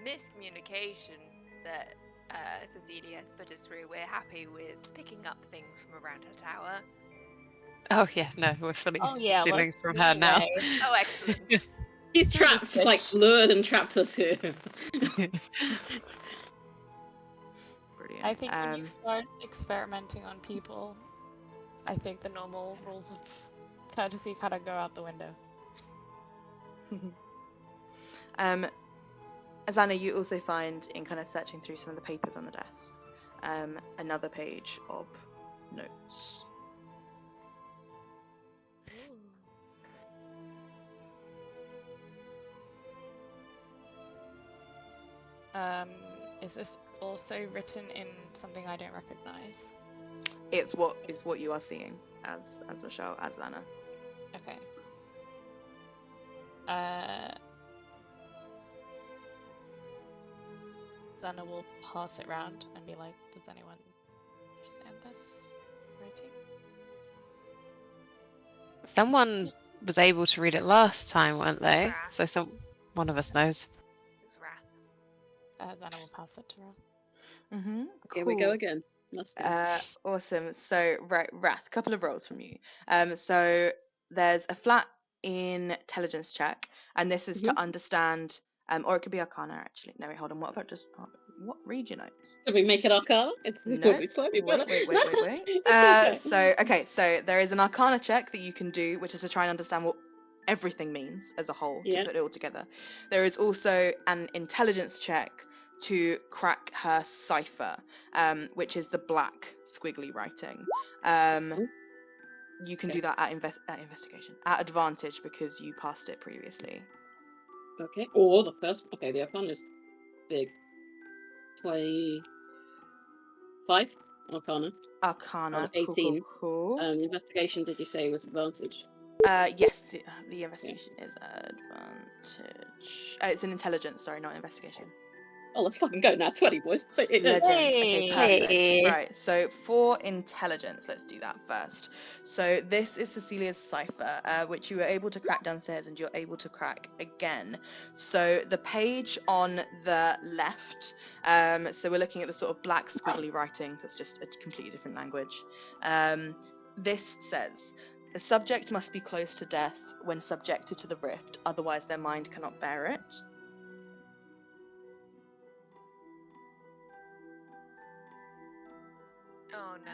miscommunication that Cecelia has put us through, we're happy with picking up things from around her tower. Oh yeah, no, we're fully oh yeah, stealing let's from move her now. away. Oh, excellent. He's Screw trapped, this like, bitch. lured and trapped us here. Brilliant. I think when you start experimenting on people, I think the normal rules of courtesy kind of go out the window. Xana, you also find in kind of searching through some of the papers on the desk, another page of notes. Is this also written in something I don't recognize? It's what you are seeing as Michelle, as Xana. Okay. Xana will pass it round and be like, does anyone understand this writing? Someone was able to read it last time, weren't they? Right. So one of us knows. It's wrath. Xana will pass it to her. Mm-hmm. Here we go again. Must be. Awesome. So, right, Wrath, couple of rolls from you. So there's a flat intelligence check, and this is to understand, or it could be Arcana actually. No, wait, hold on. What if I just read your notes? Did we make it Arcana? It's No. would be slightly better. Wait. It's okay. So there is an Arcana check that you can do, which is to try and understand what everything means as a whole, Yeah. to put it all together. There is also an intelligence check to crack her cipher, which is the black squiggly writing. You can do that at investigation, at advantage, because you passed it previously. Okay. Or the first. Okay, the Arcana is big. 25 Arcana. Arcana, Out of 18. cool. Investigation, did you say, was advantage? Yes, the investigation is advantage. It's an intelligence, sorry, not investigation. Oh, let's fucking go now. 20, boys. Legend. Okay, perfect. Hey. Right, so for intelligence, let's do that first. So this is Cecilia's cipher, which you were able to crack downstairs and you're able to crack again. So the page on the left, so we're looking at the sort of black squiggly writing that's just a completely different language. This says, the subject must be close to death when subjected to the rift, otherwise their mind cannot bear it. Oh no.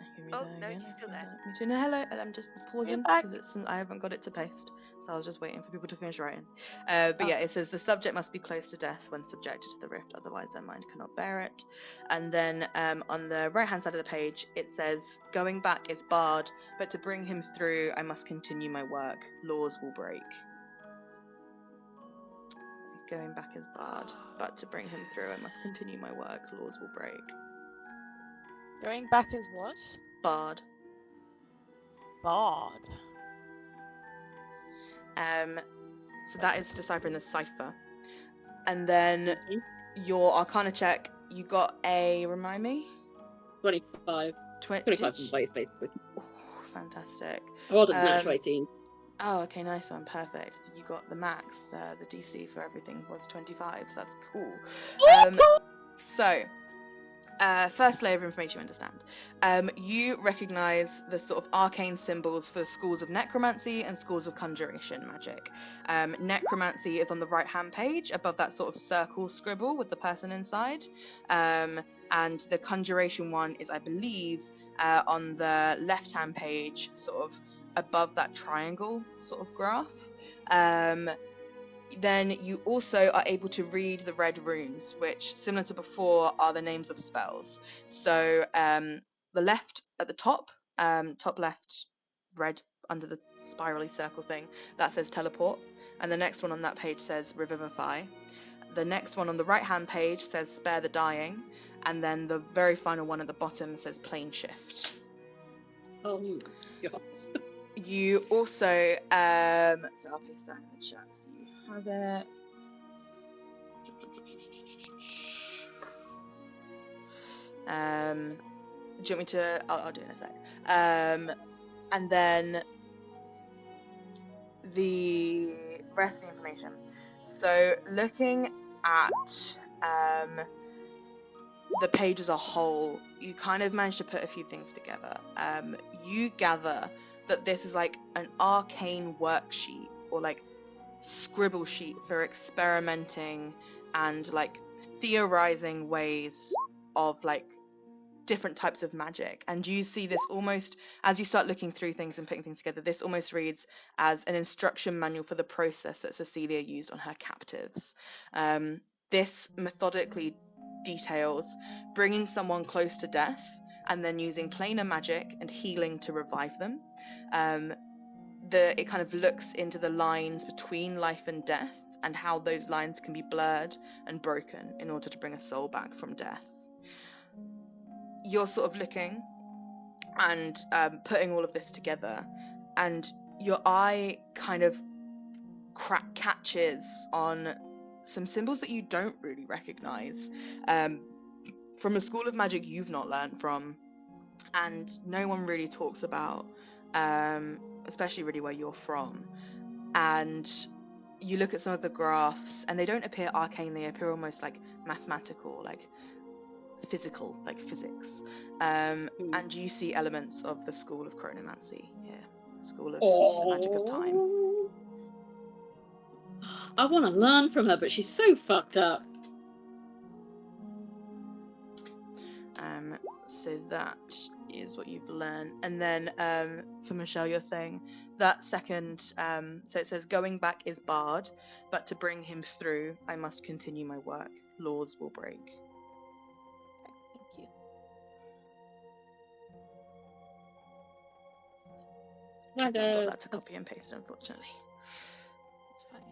I can read Oh, that no, again. she's I still can read there. that. Me too. No, hello. I'm just pausing back. because I haven't got it to paste, so I was just waiting for people to finish writing. But yeah, it says the subject must be close to death when subjected to the rift, otherwise their mind cannot bear it. And then on the right-hand side of the page, it says going back is barred, but to bring him through, I must continue my work. Laws will break. Going back is barred, but to bring him through, I must continue my work. Laws will break. Going back is what? Barred. Bard. So that is deciphering the cipher. And then your Arcana check, you got a, remind me? 25. 25 from both, basically. Oh, fantastic. I rolled a natural 18. Oh, okay, nice one, perfect. You got the max, the DC for everything was 25, so that's cool. So, first layer of information you understand. You recognize the sort of arcane symbols for schools of necromancy and schools of conjuration magic. Necromancy is on the right hand page above that sort of circle scribble with the person inside. And the conjuration one is, I believe, on the left hand page, sort of above that triangle sort of graph. Then you also are able to read the red runes, which, similar to before, are the names of spells. So the left at the top, top left, red under the spirally circle thing, that says teleport. And the next one on that page says revivify. The next one on the right-hand page says spare the dying. And then the very final one at the bottom says plane shift. Oh, God. You also, so I'll paste that in the chat so you have it. Do you want me to? I'll do it in a sec. And then the rest of the information. So looking at the page as a whole, you kind of managed to put a few things together. You gather that this is like an arcane worksheet or like scribble sheet for experimenting and like theorizing ways of like different types of magic. And you see this almost, as you start looking through things and putting things together, this almost reads as an instruction manual for the process that Cecelia used on her captives. This methodically details bringing someone close to death and then using planar magic and healing to revive them. It kind of looks into the lines between life and death and how those lines can be blurred and broken in order to bring a soul back from death. You're sort of looking and putting all of this together, and your eye kind of catches on some symbols that you don't really recognize from a school of magic you've not learned from, and no one really talks about, especially really where you're from. And you look at some of the graphs and they don't appear arcane, they appear almost like mathematical, like physical, like physics. And you see elements of the school of chronomancy here, the school of the magic of time. I want to learn from her, but she's so fucked up. So that is what you've learned. And then for Michelle, your thing, that second, so it says going back is barred, but to bring him through, I must continue my work. Laws will break. Thank you. I've not got that to copy and paste, unfortunately. It's fine.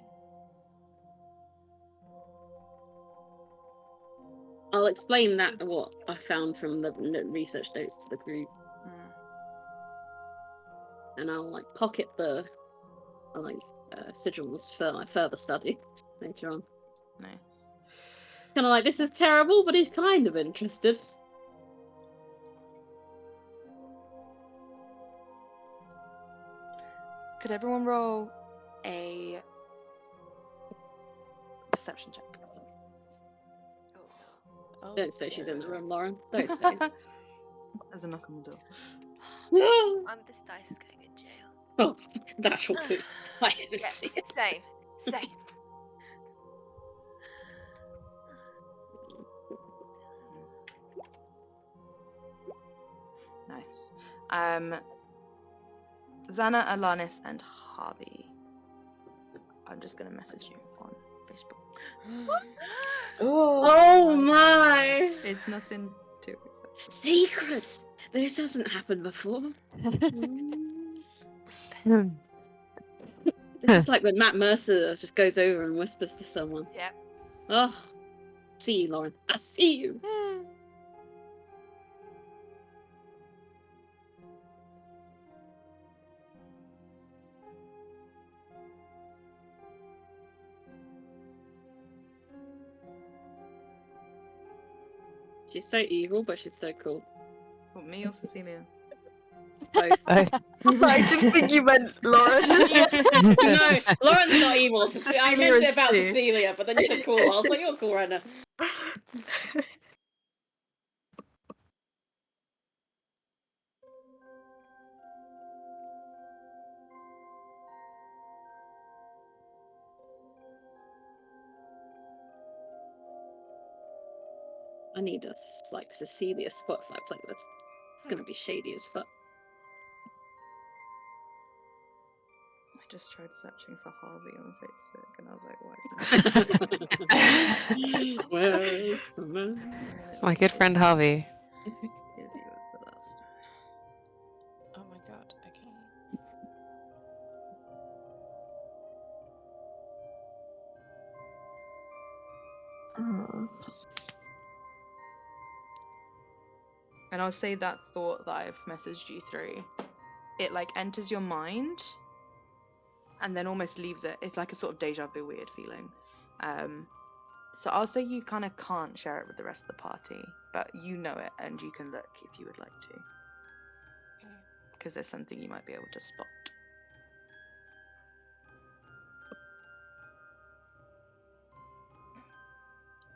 I'll explain that what I found from the research notes to the group. And I'll like pocket the sigils for like further study later on. Nice. kind of like, this is terrible, but he's kind of interested. Could everyone roll a perception check? Oh, Don't say she's in the there we room, Lauren. Don't say. There's a knock on the door. This dice is going in jail. Oh, natural 2. I didn't Yeah, see it. same. Nice. Xana, Alanis, and Javi. I'm just gonna message you on Facebook. Oh my! It's nothing too exciting. Secrets! This hasn't happened before. This is like when Matt Mercer just goes over and whispers to someone. Yep. Oh, see you, Lauren. I see you. She's so evil, but she's so cool. What, me or Cecelia? Both. I didn't think you meant Lauren. No, Lauren's not evil. I Cecelia meant it is about too. Cecelia, but then you said cool. I was like, you're cool right now. I need a like Cecelia Spotify playlist. It's gonna be shady as fuck. I just tried searching for Harvey on Facebook and I was like, why it's not? Where's the man? My good friend Harvey. Izzy was the last. Oh my god, okay. Oh. And I'll say that thought that I've messaged you through, it like enters your mind and then almost leaves it. It's like a sort of deja vu weird feeling. So I'll say you kind of can't share it with the rest of the party, but you know it and you can look if you would like to. Okay. Because there's something you might be able to spot.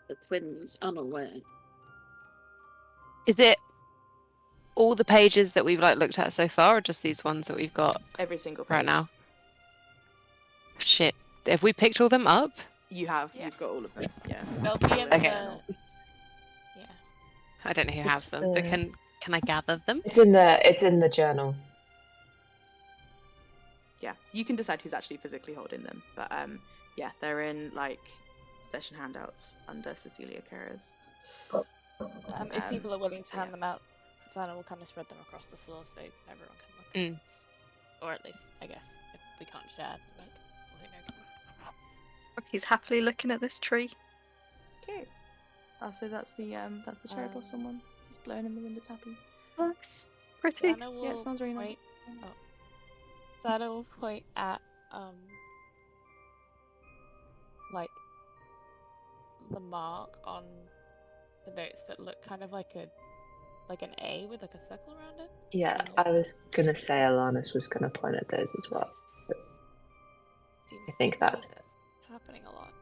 The twins unaware. Is it all the pages that we've like looked at so far, or just these ones that we've got Every single page. right now? Shit. Have we picked all them up? You have. Yeah. You've got all of them. Yeah. They'll be in Okay. the... Yeah. I don't know who has them, but can I gather them? It's in the journal. Yeah. You can decide who's actually physically holding them. But yeah, they're in like session handouts under Cecelia Carer's. If people are willing to hand yeah. them out, Xana will kind of spread them across the floor so everyone can look. Or at least, I guess, if we can't share, like, well, who knows? He's happily looking at this tree. Okay. I'll say that's the cherry blossom one. It's just blowing in the wind. It's happy. Looks pretty. Xana will Yeah, it smells really nice. point... Oh. Xana will point at, like, the mark on the notes that look kind of like an A with like a circle around it. Yeah, I was gonna say Alanis was gonna point at those as well. Seems I think to be that's happening a lot.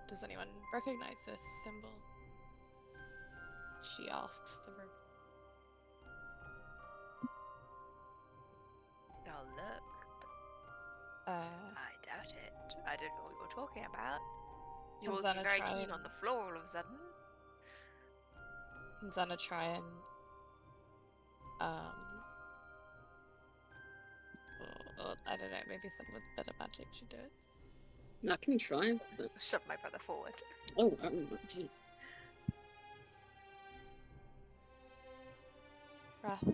Does anyone recognize this symbol? She asks the room. Oh, look. I doubt it. I don't know what you're talking about. You all seem very keen on the floor all of a sudden. Can Xana try and or I don't know, maybe someone with better magic should do it. I can try. But... Shove my brother forward. Oh, jeez. Wrath,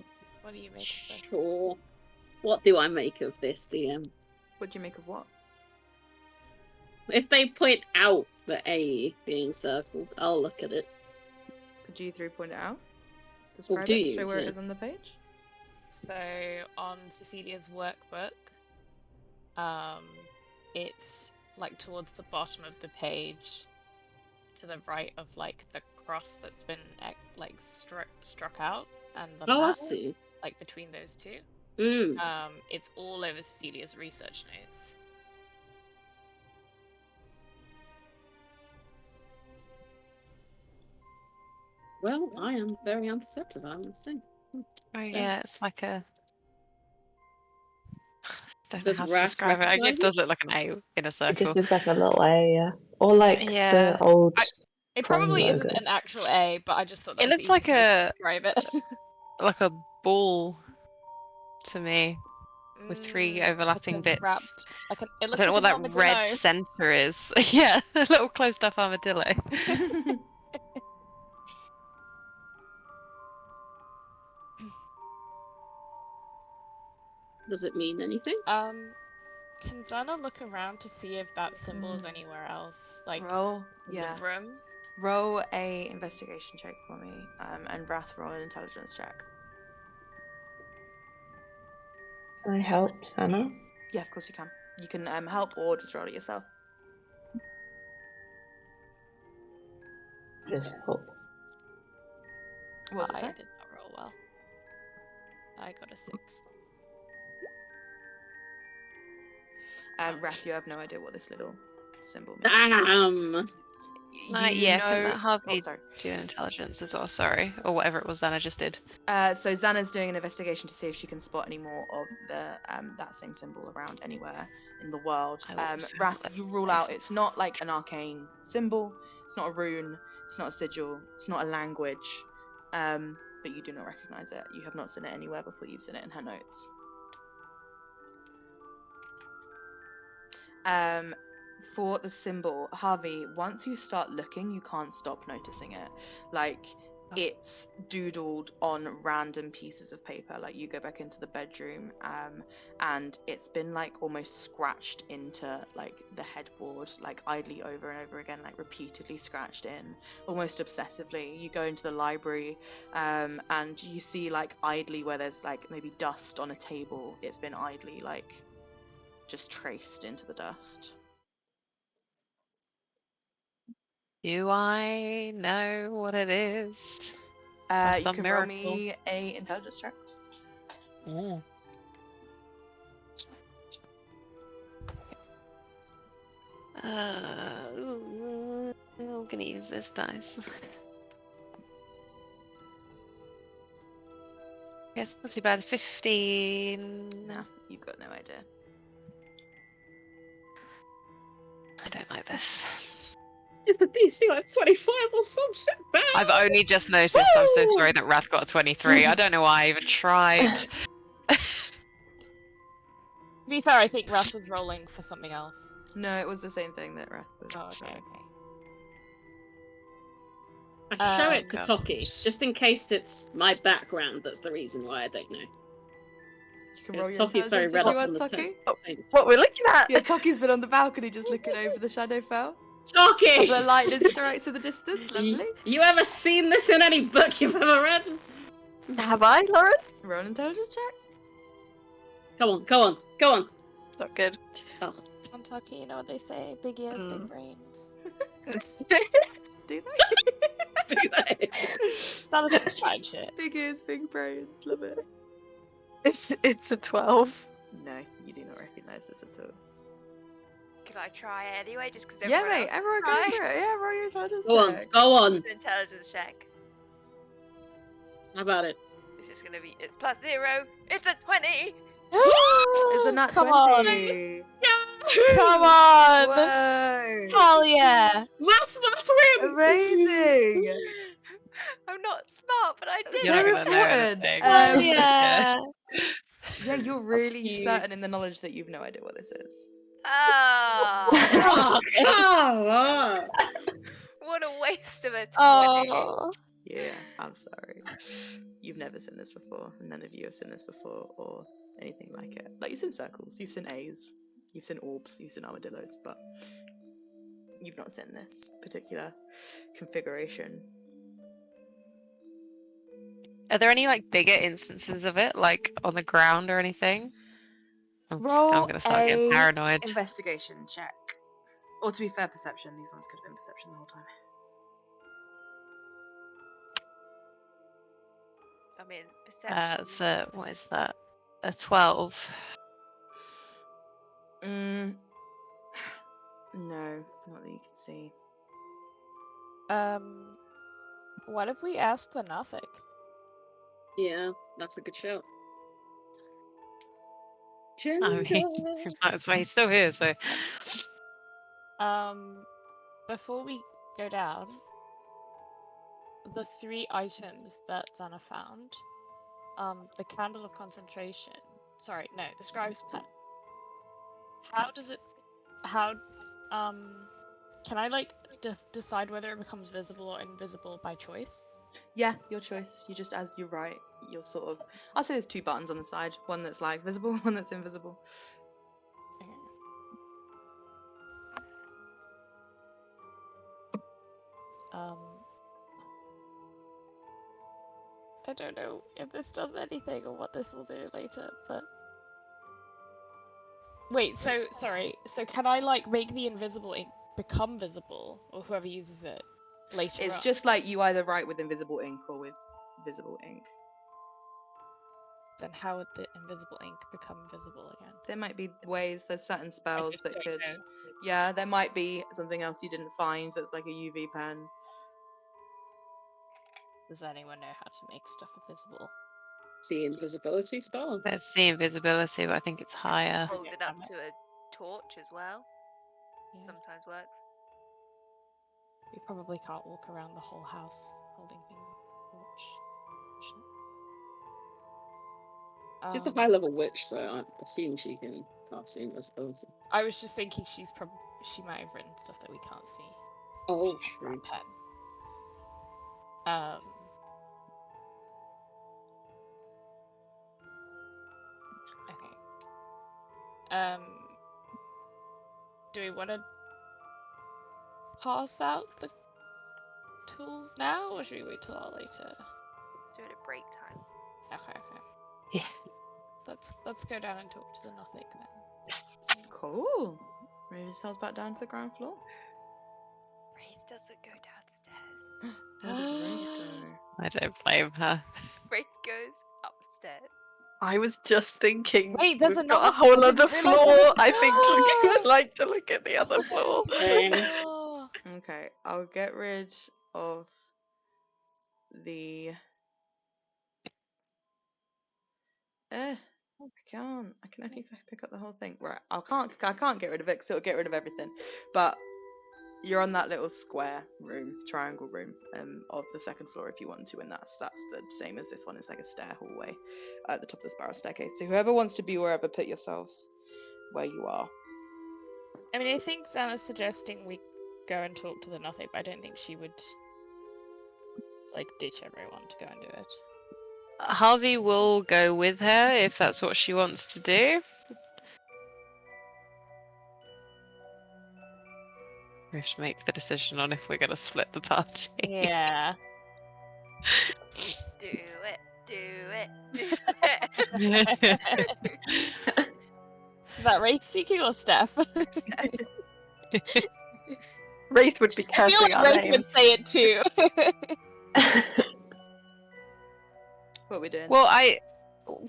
what do you make of this? Sure. What do I make of this, DM? What do you make of what? If they point out the A being circled, I'll look at it. Could you three point it out? Describe do it. you? Show where it Yeah. is on the page. So on Cecilia's workbook, it's like towards the bottom of the page, to the right of like the cross that's been like struck out, and the Oh, I map, see. like between those two. Mm. It's all over Cecilia's research notes. Well, I am very unperceptive, I must say. Oh yeah, it's like a. Don't know Does how to Raph describe it. It recognise does look like an A in a It circle. just looks like a little A, yeah. Or like Yeah. the old It Prime probably isn't logo. an actual A, but I just thought that It was looks the like easiest way to a describe it. like a ball to me with three Like overlapping a bits. wrapped, it I looks don't know like what an that red armadillo. center is. Yeah, a little closed up armadillo. Does it mean anything? Can Xana look around to see if that symbol is anywhere else, like Roll, in yeah. the room? Roll a investigation check for me, and Wrath roll an intelligence check. Can I help Sana? Yeah, of course you can. You can help or just roll it yourself. Just help. What was it, I sorry? did not roll well. I got a 6. Wrath, you have no idea what this little symbol means. Damn! Yeah, can know. Harvey Oh, sorry. do an intelligence as well? Sorry, or whatever it was Xana just did. So Xana's doing an investigation to see if she can spot any more of the that same symbol around anywhere in the world. I will also Wrath, let you rule out it's not like an arcane symbol, it's not a rune, it's not a sigil, it's not a language, but you do not recognize it. You have not seen it anywhere before. You've seen it in her notes. For the symbol, Harvey, once you start looking, you can't stop noticing it. Like, it's doodled on random pieces of paper. Like, you go back into the bedroom, and it's been like almost scratched into like the headboard, like idly over and over again, like repeatedly scratched in, almost obsessively. You go into the library, and you see like idly where there's like maybe dust on a table. It's been idly like just traced into the dust. Do I know what it is? You some can miracle. roll me a intelligence check. Mm. I'm gonna use this dice. Yes, not too bad. 15. No, you've got no idea. I don't like this. Is the DC like 25 or some shit? Bam! I've only just noticed. I'm so Woo! sorry that Wrath got a 23. I don't know why I even tried. To be fair, I think Wrath was rolling for something else. No, it was the same thing that Wrath was Oh, okay, showing. okay. I show it to God. Toki, just in case it's my background that's the reason why I don't know. You can roll your Toki's very intelligence red if you up on want, the Toki. things. What we're looking at? Yeah, Toki's been on the balcony just looking over the Shadowfell. Toki! Couple of lightning strikes in the distance, lovely. You ever seen this in any book you've ever read? Have I, Lauren? Roll an intelligence check. Go on, go on, go on. It's not good. Oh. Kentucky, you know what they say? Big ears, big brains. Do they? Do they? None of them's trying shit. Big ears, big brains, love it. It's a 12. No, you do not recognise this at all. Can I try it anyway? Just because Yeah, mate, everyone go try. for it. Yeah, roll your intelligence Go on, check. go on. Intelligence check. How about it? This is gonna be. It's +0. It's a 20. It's a nat Come 20. Come on! Whoa! Hell yeah! That's win! Amazing! I'm not smart, but I did So You're it. not gonna know important. anything. Hell Um, yeah! Yeah, you're really cute. certain in the knowledge that you've no idea what this is. Ah, Oh, come on! what a waste of a 20. Oh, Yeah, I'm sorry. You've never seen this before. None of you have seen this before or anything like it. Like, you've seen circles, you've seen A's, you've seen orbs, you've seen armadillos, but you've not seen this particular configuration. Are there any like bigger instances of it, like on the ground or anything? I'm Roll gonna start getting a paranoid. investigation check. Or to be fair, perception. These ones could have been perception the whole time. I mean, perception. So what is that? A 12. No, not that you can see. What if we ask the nothic? Yeah, that's a good shout. I mean, that's why he's still here. So Before we go down, the 3 items that Xana found, the candle of concentration. Sorry, no, the scribe's pen. Can I like decide whether it becomes visible or invisible by choice? Yeah, your choice. You just, as you write, you'll sort of. I'll say there's 2 buttons on the side. One that's like visible, one that's invisible. Okay. I don't know if this does anything or what this will do later, but wait, so sorry. So can I like make the invisible ink become visible, or whoever uses it later It's on? just like you either write with invisible ink or with visible ink. Then how would the invisible ink become visible again? There might be ways. There's certain spells just that don't could. know. Yeah, there might be something else you didn't find that's like a UV pen. Does anyone know how to make stuff invisible? See invisibility spell. let's see invisibility, but I think it's higher. Hold it up damn it. to a torch as well. Yeah. Sometimes works. We probably can't walk around the whole house holding things on the porch. She's a high level witch, so I assume she can cast invisibility. I was just thinking she might have written stuff that we can't see. Oh, She has true. that pen. Okay. Do we want to pass out the tools now, or should we wait till later? Do it at break time. Okay. Yeah. Let's go down and talk to the nothic then. Cool. Move yourselves back down to the ground floor. Wraith doesn't go downstairs. Where does Wraith go? I don't blame her. Wraith goes upstairs. I was just thinking. Wait, there's we've got a another whole I other didn't realise there floor. was- I think we would like to look at the other floor. Same. Oh. Okay, I'll get rid of the. I can't. I can only pick up the whole thing. Right, I can't get rid of it because it'll get rid of everything. But you're on that little square room, triangle room, of the 2nd floor if you want to, and that's the same as this one. It's like a stair hallway at the top of the spiral staircase. So whoever wants to be wherever, put yourselves where you are. I mean, I think Xana's suggesting we go and talk to the nothic, but I don't think she would like ditch everyone to go and do it. Harvey will go with her if that's what she wants to do. We have to make the decision on if we're going to split the party. Yeah. Do it. Do it. Do it. Is that Wraith speaking or Steph? Wraith would be I feel cursing like our Wraith would names. say it too. What are we doing? Well,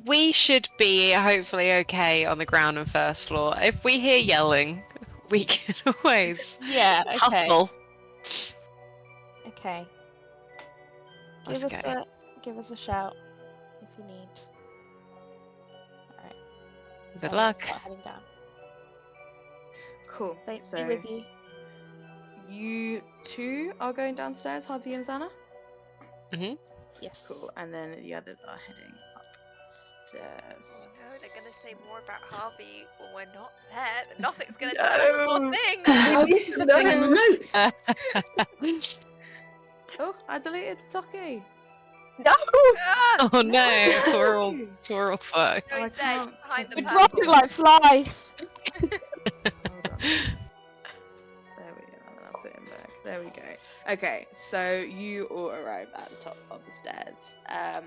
we should be hopefully okay on the ground and 1st floor. If we hear yelling, we can always Yeah, okay. hustle. Okay. Let's go. Give us a shout if you need. Alright. Good luck. Start heading down. Cool. Be So with you. you 2 are going downstairs, Harvey and Xana? Yes. Cool. And then the others are heading upstairs. No, they're gonna say more about Harvey when we're not there. The Nothic's gonna tell us more things. Something in the notes. Oh, I deleted Toki. No! Ah! Oh no, we're all No! fucked. No, I he's there, can't behind the We're click dropping like flies. Hold on. There we go. And then I'll put him back. There we go. Okay, so you all arrive at the top of the stairs. And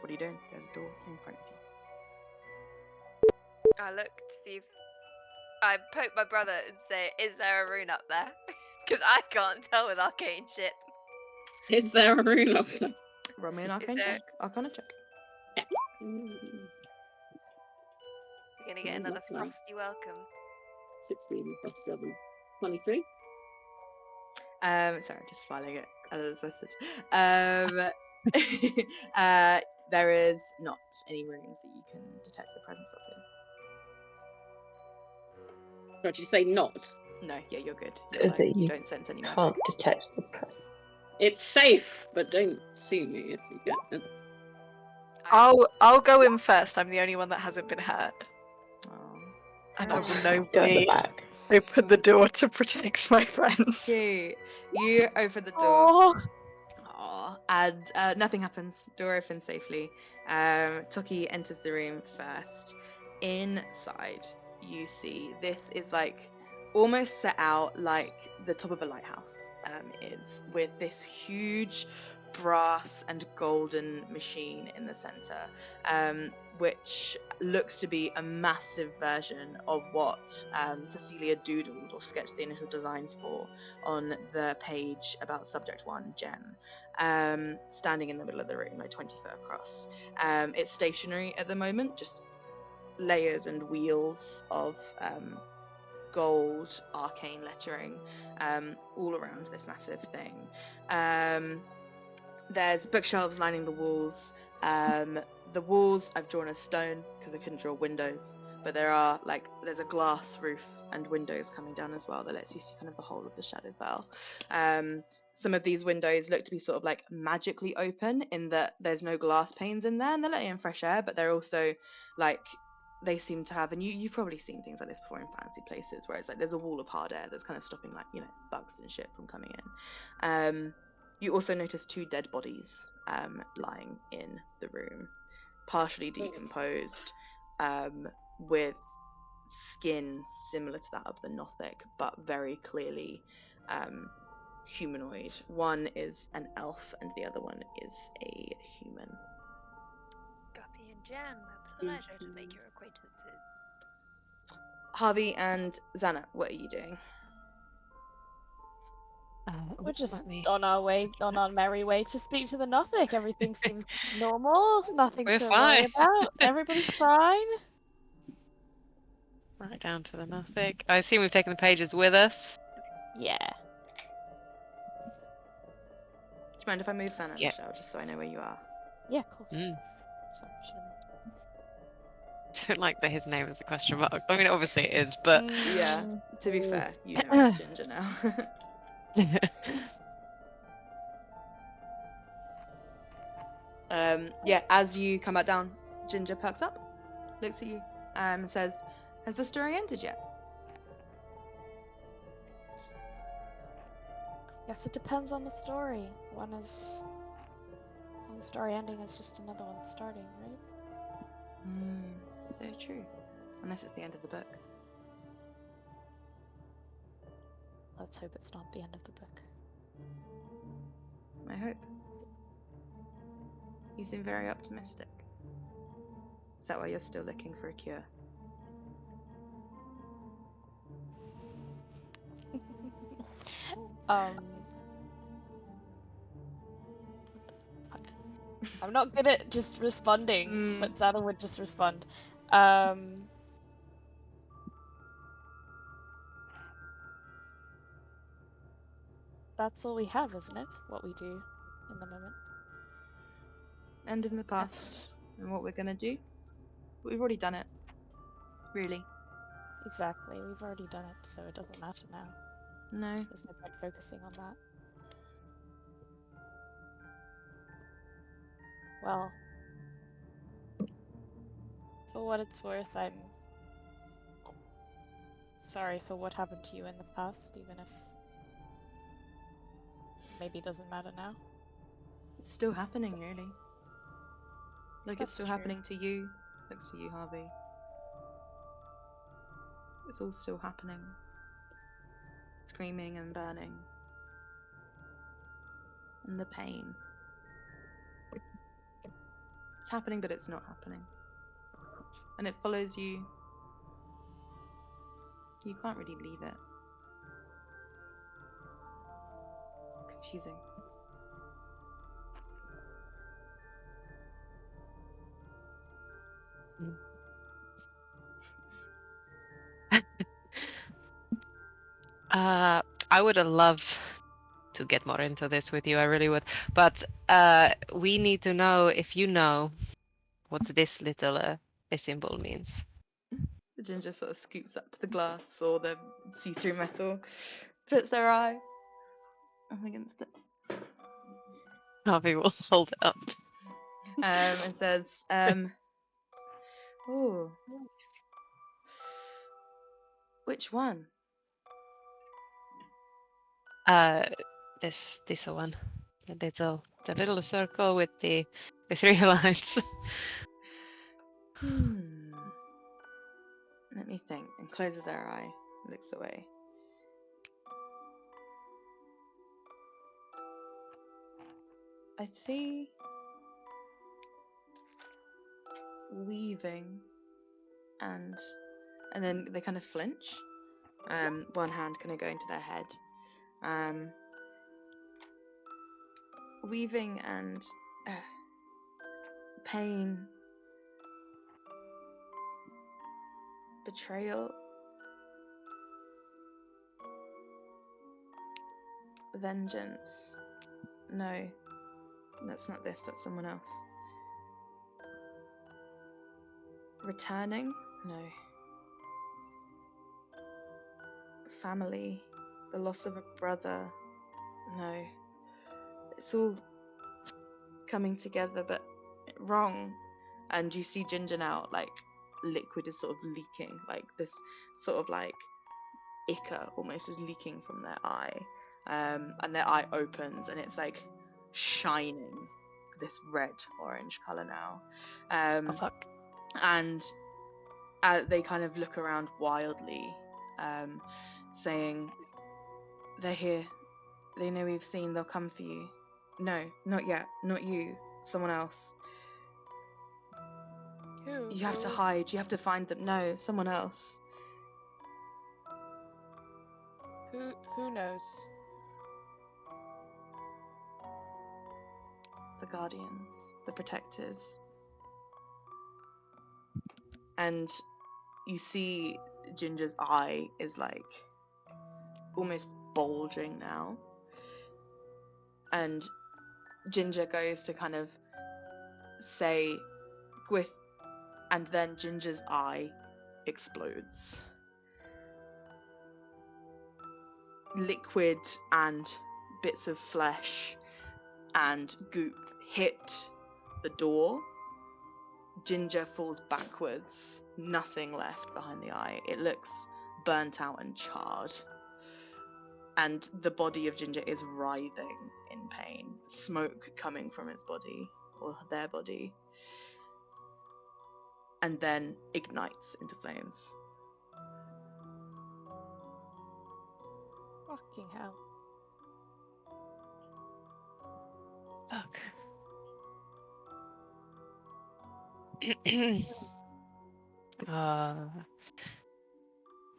what are you doing? There's a door in front of you. I look to see if I poke my brother and say, "Is there a rune up there?" Because I can't tell with arcane shit. Is there a rune up there? Roll me an arcane there- check. Arcana check. We're gonna get another Lovely. frosty welcome. 16 plus 7. 23. Sorry, I'm just filing it out of this message. There is not any runes that you can detect the presence of here. Did you say not? No, yeah, you're good. So You're like, that you you don't sense any magic. Can't detect the presence. It's safe, but don't sue me if you get it. I'll go in first. I'm the only one that hasn't been hurt, Oh, and I will Oh. Go at the nobly back. open the door to protect my friends. cute. You open the door. Oh, Aw, and nothing happens. Door opens safely. Toki enters the room first. Inside, you see this is like almost set out like the top of a lighthouse is, with this huge brass and golden machine in the center, which looks to be a massive version of what Cecelia doodled or sketched the initial designs for on the page about subject 1 gem, standing in the middle of the room, like 20 foot across. It's stationary at the moment, just layers and wheels of gold arcane lettering all around this massive thing. There's bookshelves lining the walls. The walls I've drawn as stone because I couldn't draw windows, but there's a glass roof and windows coming down as well that lets you see kind of the whole of the Shadow Vale. Some of these windows look to be sort of like magically open in that there's no glass panes in there and they're letting in fresh air, but they're also like they seem to have, and you've probably seen things like this before in fancy places where it's like there's a wall of hard air that's kind of stopping like, you know, bugs and shit from coming in. You also notice 2 dead bodies lying in the room, partially decomposed, with skin similar to that of the nothic, but very clearly humanoid. One is an elf and the other one is a human. Guppy and Gem, a pleasure to make your acquaintances. Harvey and Xana, what are you doing? we're just on our merry way to speak to the Nothic. Everything seems normal. Nothing We're to fine. worry about. Everybody's fine. Right down to the nothic. I assume we've taken the pages with us. Yeah. Do you mind if I move Xana, Yeah. Michelle, just so I know where you are? Yeah, of course. Mm. Sorry, Don't like that his name is a question mark. I mean, obviously it is, but Yeah, to be fair, you know it's Ginger now. Yeah, as you come back down, Ginger perks up, looks at you, and says, "Has the story ended yet?" Guess it depends on the story. One story ending is just another one starting, right? So true. Unless it's the end of the book. Let's hope it's not the end of the book. I hope. You seem very optimistic. Is that why you're still looking for a cure? I'm not good at just responding, but Zana would just respond. That's all we have, isn't it? What we do in the moment. And in the past, and what we're gonna do? We've already done it. Really. Exactly, we've already done it, so it doesn't matter now. No. There's no point focusing on that. Well, for what it's worth, I'm sorry for what happened to you in the past, even if maybe it doesn't matter now. It's still happening, really. Like, it's That's still true. happening to you. Thanks to you, Harvey. It's all still happening. Screaming and burning. And the pain. It's happening, but it's not happening. And it follows you You can't really leave it. Confusing. I would have loved to get more into this with you. I really would. But we need to know if you know what this little symbol means. The ginger sort of scoops up to the glass or the see-through metal, puts their eye up against it, Harvey will hold it up. and says, "Ooh, which one?" This one, the little circle with the 3 lines. Let me think. And closes their eye, looks away. I see weaving, and then they kind of flinch. One hand kind of going to their head. Weaving and pain, betrayal, vengeance. No, that's not this, that's someone else. Returning? No. Family, the loss of a brother? No. It's all coming together, but wrong. And you see Ginger now, like, liquid is sort of leaking, like this sort of like ichor almost is leaking from their eye. And their eye opens and it's like shining this red orange color now. Oh fuck. And they kind of look around wildly, saying, "They're here. They know we've seen. They'll come for you." "No, not yet. Not you. Someone else. Who? You have to hide. You have to find them." "No, someone else." Who knows? "The guardians, the protectors." And you see Ginger's eye is like almost bulging now. And Ginger goes to kind of say Gwith, and then Ginger's eye explodes. Liquid and bits of flesh and goop hit the door. Ginger falls backwards, nothing left behind the eye. It looks burnt out and charred. And the body of Ginger is writhing in pain, smoke coming from its body, or their body, and then ignites into flames. Fucking hell. Fuck.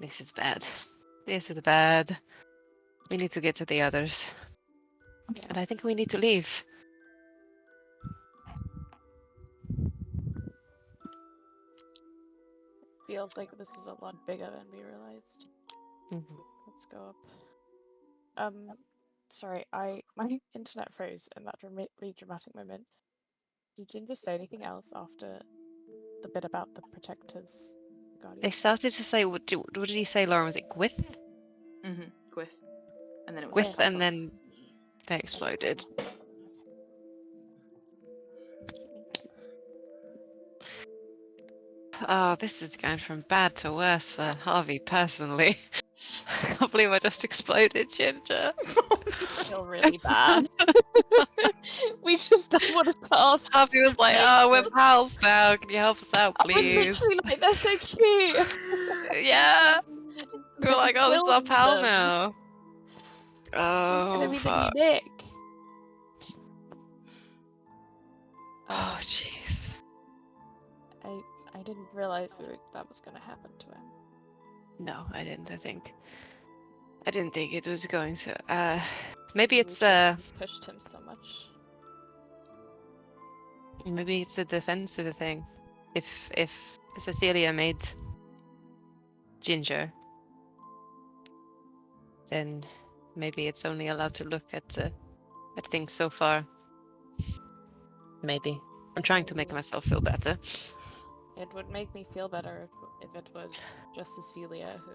This is bad. This is bad. We need to get to the others. And I think we need to leave. Feels like this is a lot bigger than we realized. Mm-hmm. Let's go up. Sorry, my internet froze in that really dramatic moment. Did Ginger say anything else after the bit about the protectors, the guardians? They started to say, what did he say, Lauren? Was it Gwith? Gwith. And then it was Gwith, cut and off. then they exploded. Oh, this is going from bad to worse for Harvey personally. I can't believe I just exploded, Ginger. I feel really bad. We just don't want to cast. Harvey was like, "Oh, we're pals now. Can you help us out, I was please?" literally like, they're so cute. Yeah. We're like, "Oh, this is our Filmed pal them. now." It's gonna Oh, be the fuck. new Nick. Oh, jeez. I didn't realize that was gonna happen to him. No, I didn't. I didn't think it was going to. Maybe We it's shouldn't have pushed him so much. maybe it's a defensive thing. If Cecelia made ginger, then maybe it's only allowed to look at things so far. Maybe. I'm trying to make myself feel better. It would make me feel better if it was just Cecelia who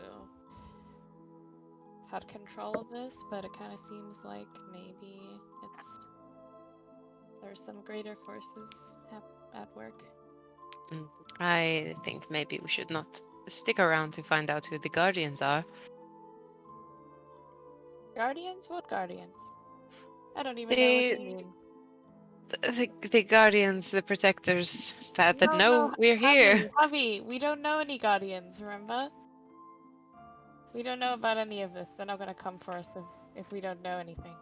had control of this, but it kind of seems like maybe there's some greater forces at work. I think maybe we should not stick around to find out who the guardians are. Guardians? What guardians? I don't even know what you mean. The guardians, the protectors that No, know we're here. Javi, we don't know any guardians, remember? We don't know about any of this. They're not gonna come for us if we don't know anything.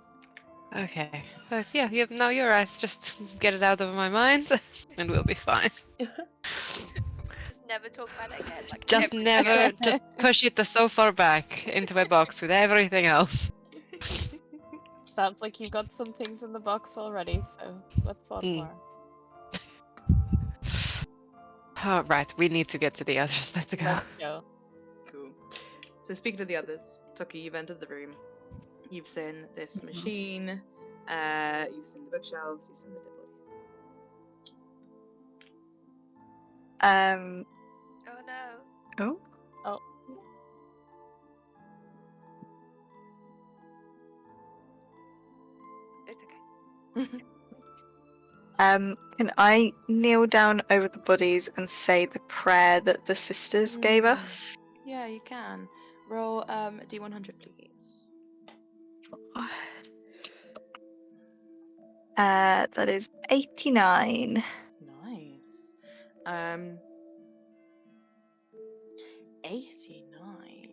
Okay. But yeah, no, you're right. Just get it out of my mind and we'll be fine. Just never talk about it again. Like Just every never, episode. just push it so far back into my box with everything else. Sounds like you've got some things in the box already, so let's talk more. Oh, right, we need to get to the others. Let's go. Let's go. Cool. So speaking of the others, Toki, you've entered the room. You've seen this machine. You've seen the bookshelves. You've seen the dead bodies. Oh no. Oh. Oh. It's okay. Can I kneel down over the bodies and say the prayer that the sisters gave us? Yeah, you can. Roll a D100, please. That is 89. Nice. 89.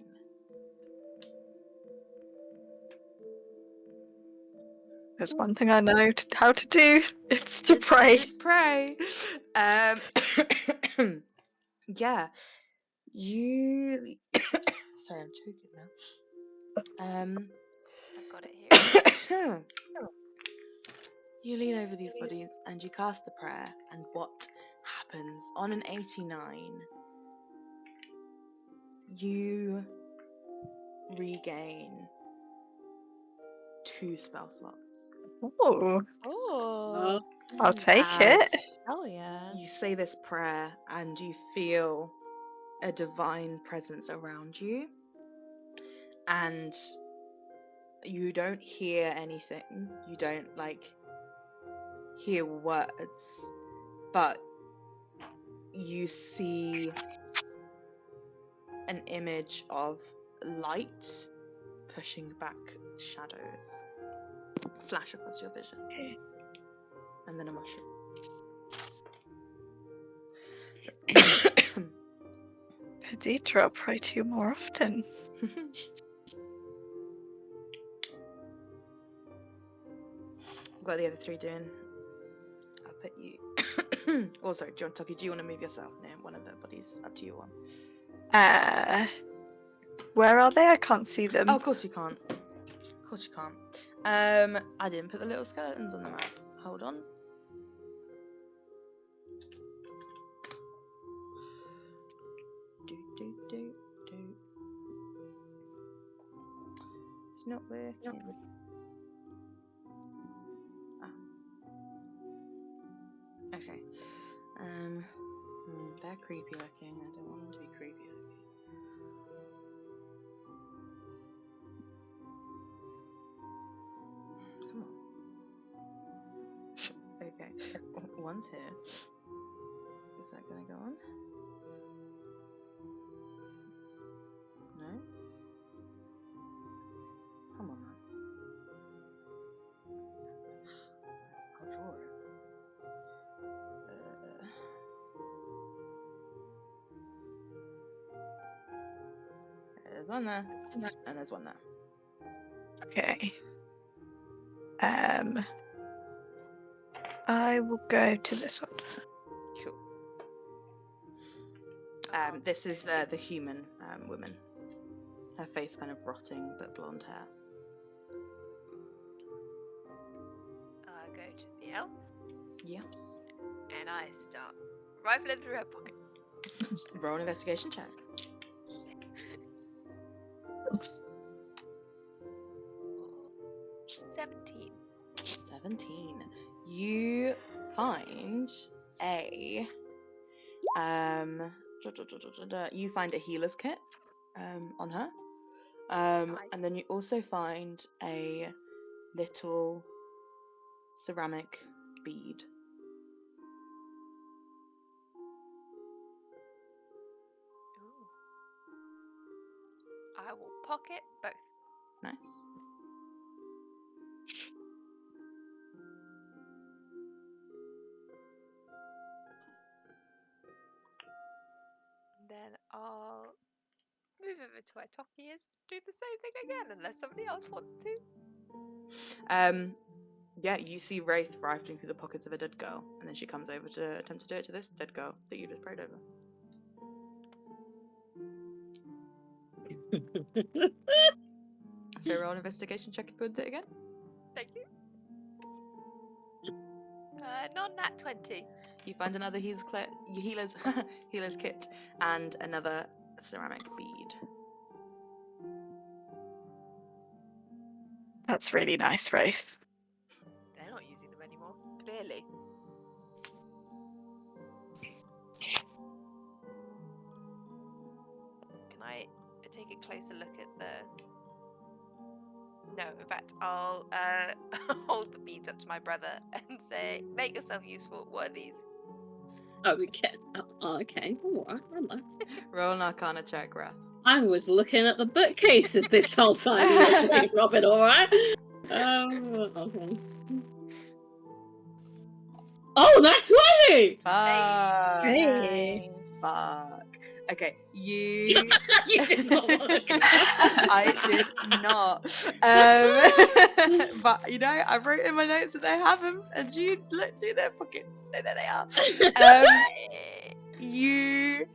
There's one thing I know how to do. It's to pray. It's pray. Yeah. You. Sorry, I'm choking now. I've got it here. You lean over these bodies and you cast the prayer, and what happens on an 89? You regain 2 spell slots. Oh, Oh. I'll take it. Hell yeah. You say this prayer and you feel a divine presence around you, and you don't hear anything. You don't hear words, but you see an image of light pushing back shadows flash across your vision, and then a mushroom. Perdita, I'll pray to you more often. What are the other 3 doing? I'll put you. Oh, sorry, John Tucky, do you want to move yourself near one of the bodies? Up to you, one. Where are they? I can't see them. Oh, of course you can't. Of course you can't. I didn't put the little skeletons on the map. Hold on. Do. It's not working. Ah. Okay. They're creepy looking. I don't want them to be creepy looking. Come on. Okay. One's here. Is that gonna go on? No? Come on, man. I'll draw it. There's one there, and there's one there. Okay. I will go to this one. Cool. This is the human woman. her face kind of rotting, but blonde hair. Go to the elf Yes. and I start rifling through her pocket. Roll an investigation check. 17. 17. You find a you find a healer's kit on her. Nice. And then you also find a little ceramic bead. Ooh. I will pocket both. Nice. Then I'll move over to where Toki is, do the same thing again, unless somebody else wants to. Yeah, you see Wraith rifling through the pockets of a dead girl, and then she comes over to attempt to do it to this dead girl that you just prayed over. So roll an investigation check if you want to do it again. Thank you. Not nat 20. You find another healer's healer's kit and another ceramic bead. That's really nice, Wraith. They're not using them anymore, clearly. Can I take a closer look at the... No, in fact, I'll hold the beads up to my brother and say, make yourself useful. What are these? Oh, we can. Oh, okay. All right, relax. Roll an Arcana check, Wrath. I was looking at the bookcases this whole time, Robin. All right. Okay. Oh, that's 20. Fuck. Hey. Fuck. Okay, you. You did not want to look at that. I did not. But you know, I wrote in my notes that they have them, and you look through their pockets, so there they are. You.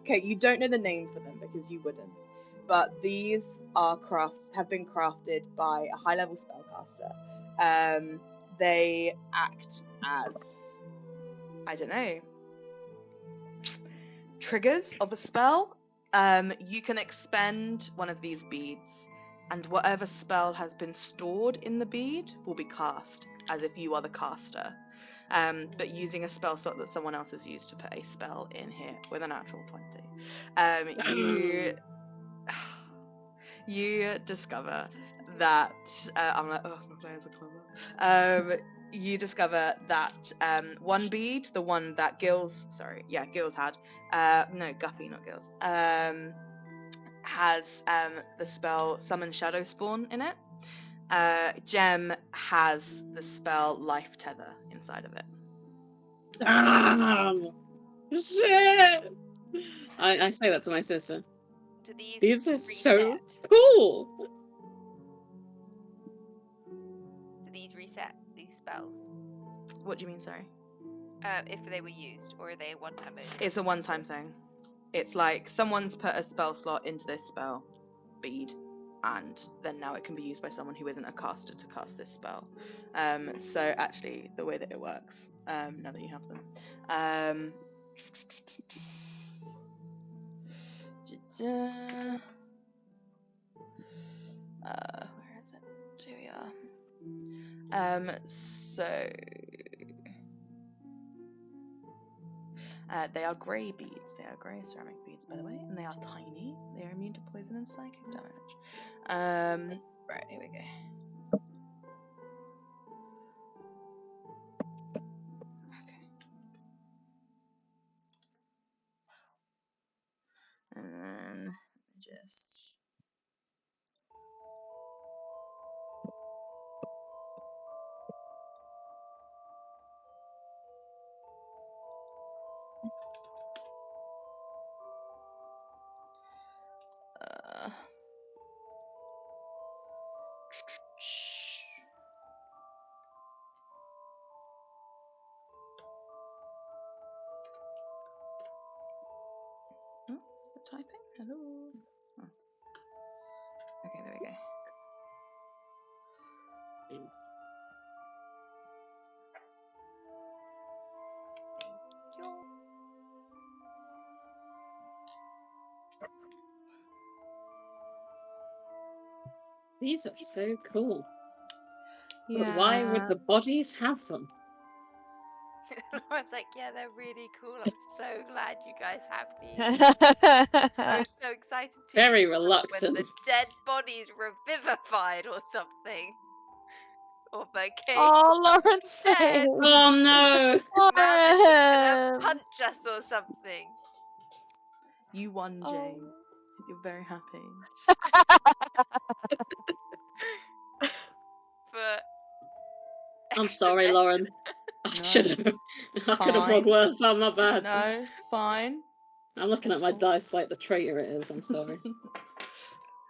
Okay, you don't know the name for them because you wouldn't. But these are have been crafted by a high-level spellcaster. They act as, I don't know, triggers of a spell. You can expend one of these beads, and whatever spell has been stored in the bead will be cast, as if you are the caster. But using a spell slot that someone else has used to put a spell in here with a natural 20. You discover that I'm like, oh, my players are clever. You discover that one bead, the one that Gills had, no, Guppy, not Gills, has the spell Summon Shadow Spawn in it. Gem has the spell Life Tether inside of it. Shit! I say that to my sister. Do these These are reset? so cool. Do these reset, these spells? What do you mean, sorry? If they were used, or are they one-time only? It's a one-time thing. It's like someone's put a spell slot into this spell bead, and then now it can be used by someone who isn't a caster to cast this spell. So actually, the way that it works, now that you have them, where is it? Here we are. So they are grey beads. They are grey ceramic beads, by the way, and they are tiny. They are immune to poison and psychic damage. Right, here we go. Okay. And then just... typing? Hello. Oh. Okay, there we go. These are so cool. Yeah. But why would the bodies have them? Laura's like, yeah, they're really cool. I'm so glad you guys have these. I was so excited to Very use them reluctant. when the dead body's revivified or something. Or vacation. Oh, Lauren's Dead. face. Oh no! Now they're just gonna Lauren. punch us or something. You won, Oh. Jane. You're very happy. But I'm extra sorry, measure. Lauren. I No. should have. I could have rolled Fine. worse. I'm not bad. No, it's fine. I'm looking at my Stressful. dice like the traitor it is. I'm sorry.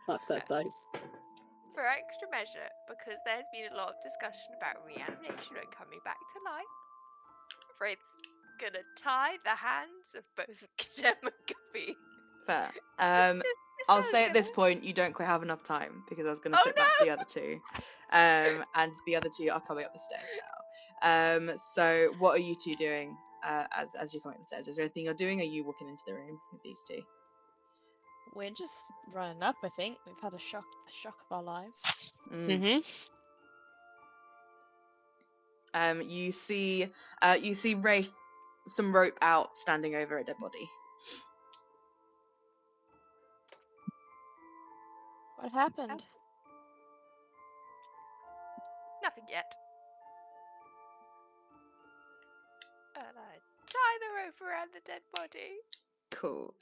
Fuck that dice. For extra measure, because there's been a lot of discussion about reanimation and coming back to life, Wraith's gonna tie the hands of both Gem and Guppy. Fair. Just I'll sounds say at this good. point you don't quite have enough time because I was going to Oh, flip back to no! the other two. And the other two are coming up the stairs now. So what are you two doing as you're coming up the stairs? Is there anything you're doing, or are you walking into the room with these two? We're just running up, I think. We've had a shock of our lives. Mm. You see Wraith, some rope out, standing over a dead body. What happened? Nothing yet. And I tie the rope around the dead body. Cool.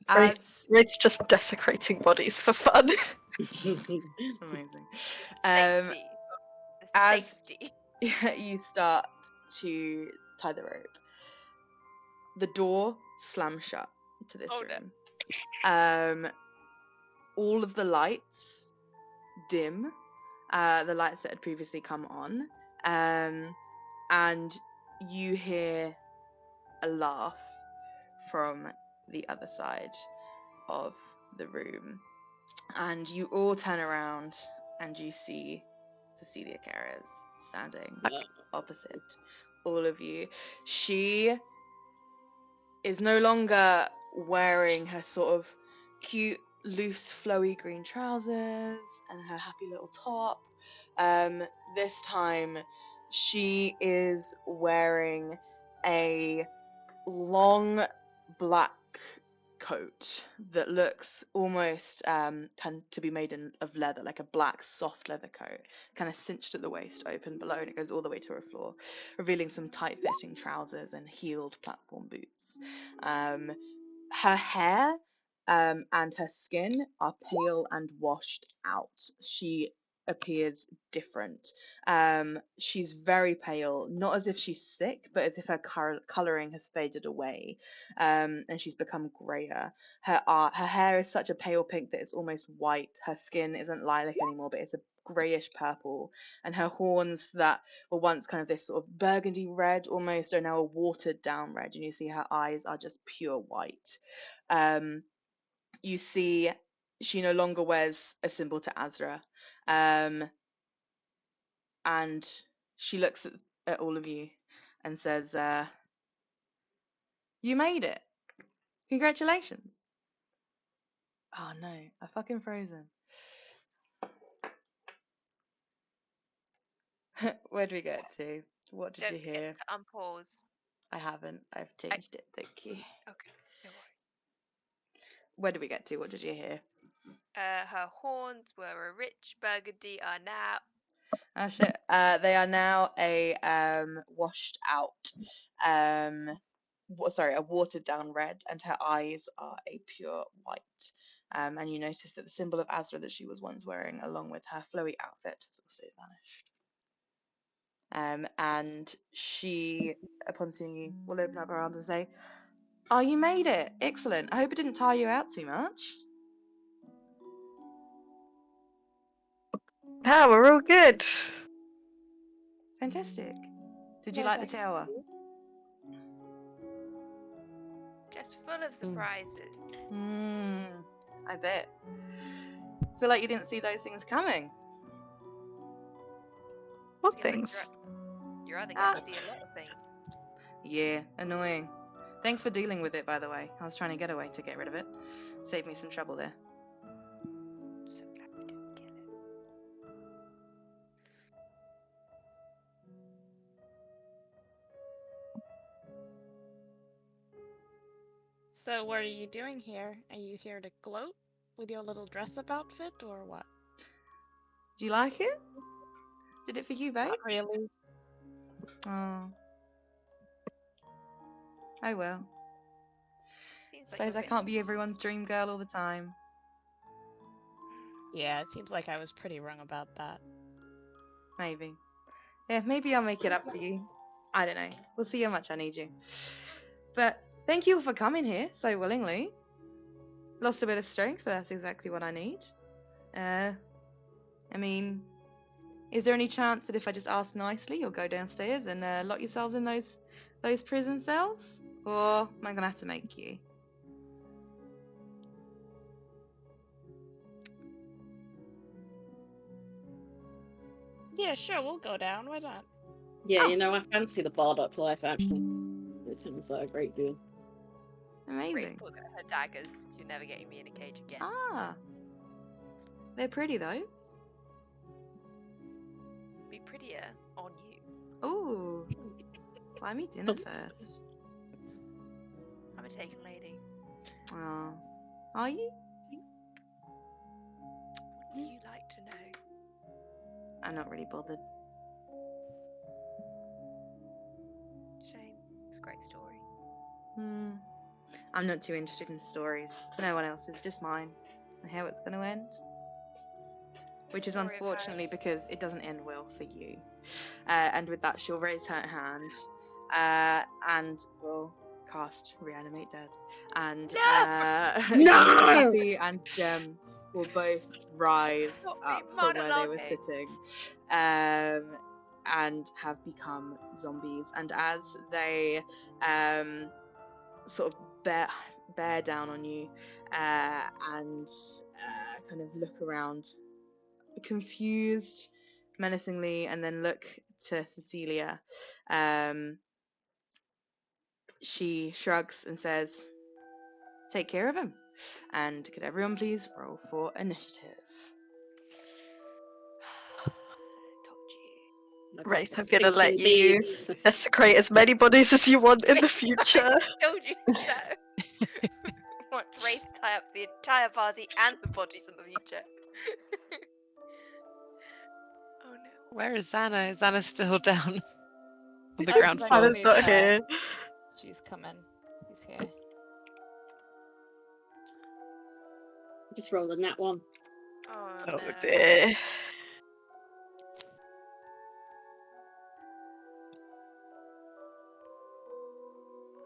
Wraith's just desecrating bodies for fun. Amazing. Safety. The as- safety. You start to tie the rope, the door slams shut to this Oh, no. room. All of the lights dim, the lights that had previously come on, and you hear a laugh from the other side of the room, and you all turn around and you see Cecelia Carras standing opposite all of you. She is no longer wearing her sort of cute, loose, flowy green trousers and her happy little top. This time, she is wearing a long black coat that looks almost tend to be made of leather, like a black soft leather coat, kind of cinched at the waist, open below, and it goes all the way to her floor, revealing some tight-fitting trousers and heeled platform boots. Her hair and her skin are pale and washed out. She appears different. She's very pale, not as if she's sick, but as if her colouring has faded away, and she's become grayer. Her hair is such a pale pink that it's almost white. Her skin isn't lilac anymore, but it's a greyish purple, and her horns that were once kind of this sort of burgundy red almost are now a watered down red, and you see her eyes are just pure white. You see she no longer wears a symbol to Azra, and she looks at all of you and says, you made it. Congratulations. Oh no, I fucking frozen. Where do we get to? What did Don't you forget hear? to unpause. I haven't. I've changed it. Thank you. Okay, no worries. Where did we get to? What did you hear? Her horns were a rich burgundy, are now. Oh shit. They are now a washed out, a watered down red, and her eyes are a pure white. And you notice that the symbol of Azra that she was once wearing, along with her flowy outfit, has also vanished. And she, upon seeing you, will open up her arms and say, "Oh, you made it! Excellent. I hope it didn't tire you out too much." Ah, we're all good. Fantastic. Did you No, like the thanks. tower? Just full of surprises. I bet. Feel like you didn't see those things coming. What Seems like things? you're either Ah. going to see a lot of things. Yeah, annoying. Thanks for dealing with it, by the way. I was trying to get away to get rid of it. Saved me some trouble there. So glad we didn't kill it. So what are you doing here? Are you here to gloat with your little dress-up outfit, or what? Do you like it? Did it for you, babe? Not really. Oh. Oh well. Seems like Suppose you're I can't be everyone's dream girl all the time. Yeah, it seems like I was pretty wrong about that. Maybe. Yeah, maybe I'll make it up to you. I don't know. We'll see how much I need you. But thank you for coming here so willingly. Lost a bit of strength, but that's exactly what I need. I mean, is there any chance that if I just ask nicely, you'll go downstairs and lock yourselves in those prison cells? Or am I gonna have to make you? Yeah, sure, we'll go down. Why not? Yeah, Oh. you know, I fancy the barred up life actually. It seems like a great deal. Grace Amazing. pulls out her daggers. You're never getting me in a cage again. Ah. They're pretty, those. Be prettier on you. Ooh. Buy me dinner first. I'm a taken lady. Oh. Are you? Wouldn't you like to know? I'm not really bothered. Shame. It's a great story. I'm not too interested in stories. No one else is, just mine. And how it's going to end. Which is Story of unfortunately because it doesn't end well for you. And with that, she'll raise her hand and will cast Reanimate Dead. And No! Guppy and Gem will both rise Stop up from where they were monologuing. sitting and have become zombies. And as they sort of bear down on you and kind of look around confused menacingly and then look to Cecelia, she shrugs and says, take care of him, and could everyone please roll for initiative? Told you. Like Right, a I'm gonna let stinking you bees. desecrate as many bodies as you want in the future. Told you so. Want Grace to tie up the entire party and the bodies in the future. Oh no. Where is Xana? Is Xana still down on the Oh, ground because I floor? Anna's not moved her. here. She's coming. He's here. Just roll a nat one. Oh, Oh no. dear.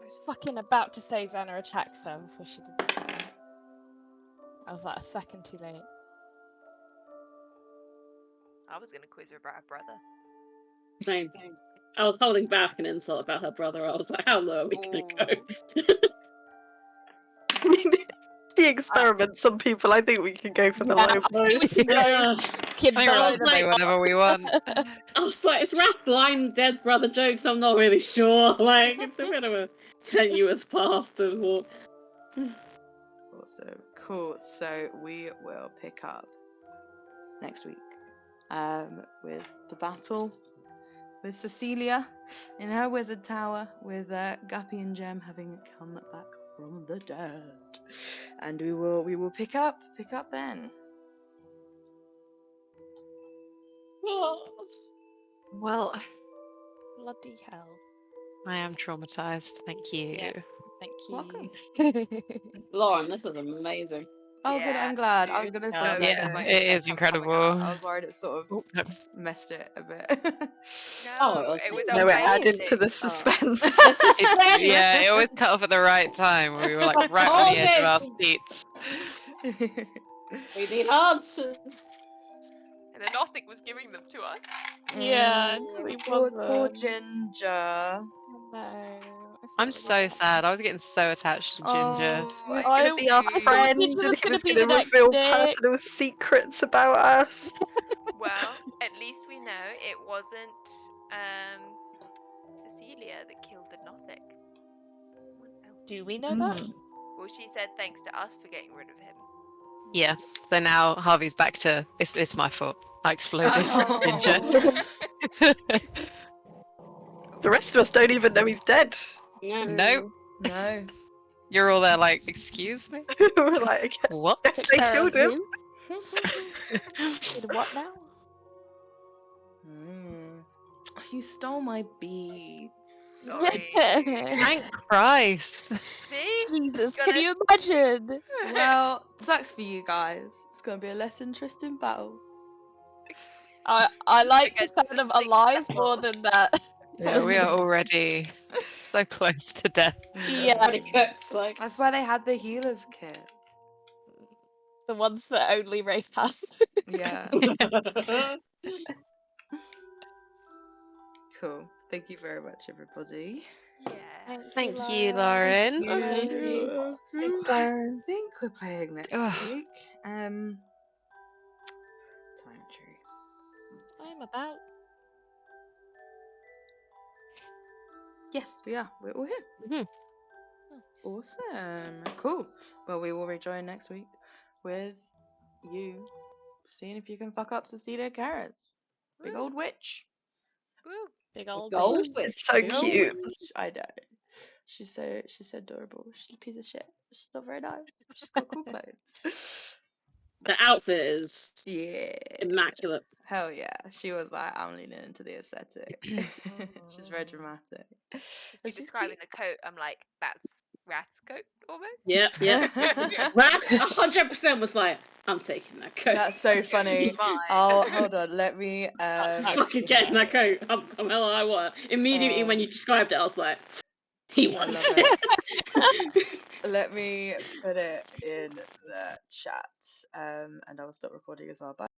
I was fucking about to say Xana attacks her before she did that. I was like a second too late. I was gonna quiz her about her brother. Same. I was holding back an insult about her brother. I was like, how low are we gonna go? I mean, the experiment, some people, I think we can go for the Yeah, low I think we blows. can go Yeah. kid I think we're I allowed was to like- say whatever we want. I was like, it's Raph's line dead brother jokes. I'm not really sure. Like, it's a bit of a tenuous path to walk. Awesome. Cool. So we will pick up next week with the battle with Cecelia in her wizard tower, with Guppy and Gem having come back from the dead, and we will pick up then. Well, Bloody hell. I am traumatized. Thank you. Yeah. Thank you. Welcome. Lauren, this was amazing. Oh, good. Yeah, I'm glad. I was dude. gonna Oh, throw that yeah, as my it internet is coming out. incredible. I was worried it sort of Oh, no. messed it a bit. Oh, No, it it was was No, it added amazing. to the suspense. Yeah, it always cut off at the right time. We were like right on the edge of our seats. We need answers. And the nothic was giving them to us. Yeah, until he Poor wasn't. Ginger. Oh, no. I I'm so sad. I was getting so attached to Ginger. He was Oh, gonna I be our cute. friend, Ginger and was he gonna was be gonna the next reveal Nick. personal secrets about us. Well, at least we know it wasn't Cecelia that killed the nothic. Someone else. Do we know that? Well, she said thanks to us for getting rid of him. Yeah. So now Harvey's back to it's my fault. I exploded Ginger. Oh. The rest of us don't even know he's dead. Nope. No. You're all there like, excuse me? We're like, What? I guess they killed him. Did what now? You stole my beads. Sorry. Thank Christ. See? Jesus, Gotta- can you imagine? Well, sucks for you guys. It's gonna be a less interesting battle. I like the Against the sound of six alive people. more than that. Yeah, we are already so close to death. Yeah. Like, That's why they had the healers kits. The ones that only Wraith has. Yeah. Cool. Thank you very much, everybody. Yeah. Thank you, Lauren. Thank you. I think we're playing next Ugh. week. Time tree. I'm about. Yes, we are. We're all here. Mhm. Awesome. Cool. Well, we will rejoin next week with you seeing if you can fuck up Cecelia Carrots. Big old witch. Woo. Big old gold. bitch. So Big old cute. witch. I know. She's so adorable. She's a piece of shit. She's not very nice, but she's got cool clothes. The outfit is Yeah. immaculate. Hell yeah. She was like, I'm leaning into the aesthetic. She's very dramatic. You're She's describing the coat. I'm like, that's Rat's coat almost. Yep. Rat 100% was like, I'm taking that coat. That's so funny. Mine. Oh, hold on. Let me. I'm fucking getting that coat. I'm hell I want. Immediately when you described it, I was like, he I wants love it. it. Let me put it in the chat, and I will stop recording as well. Bye.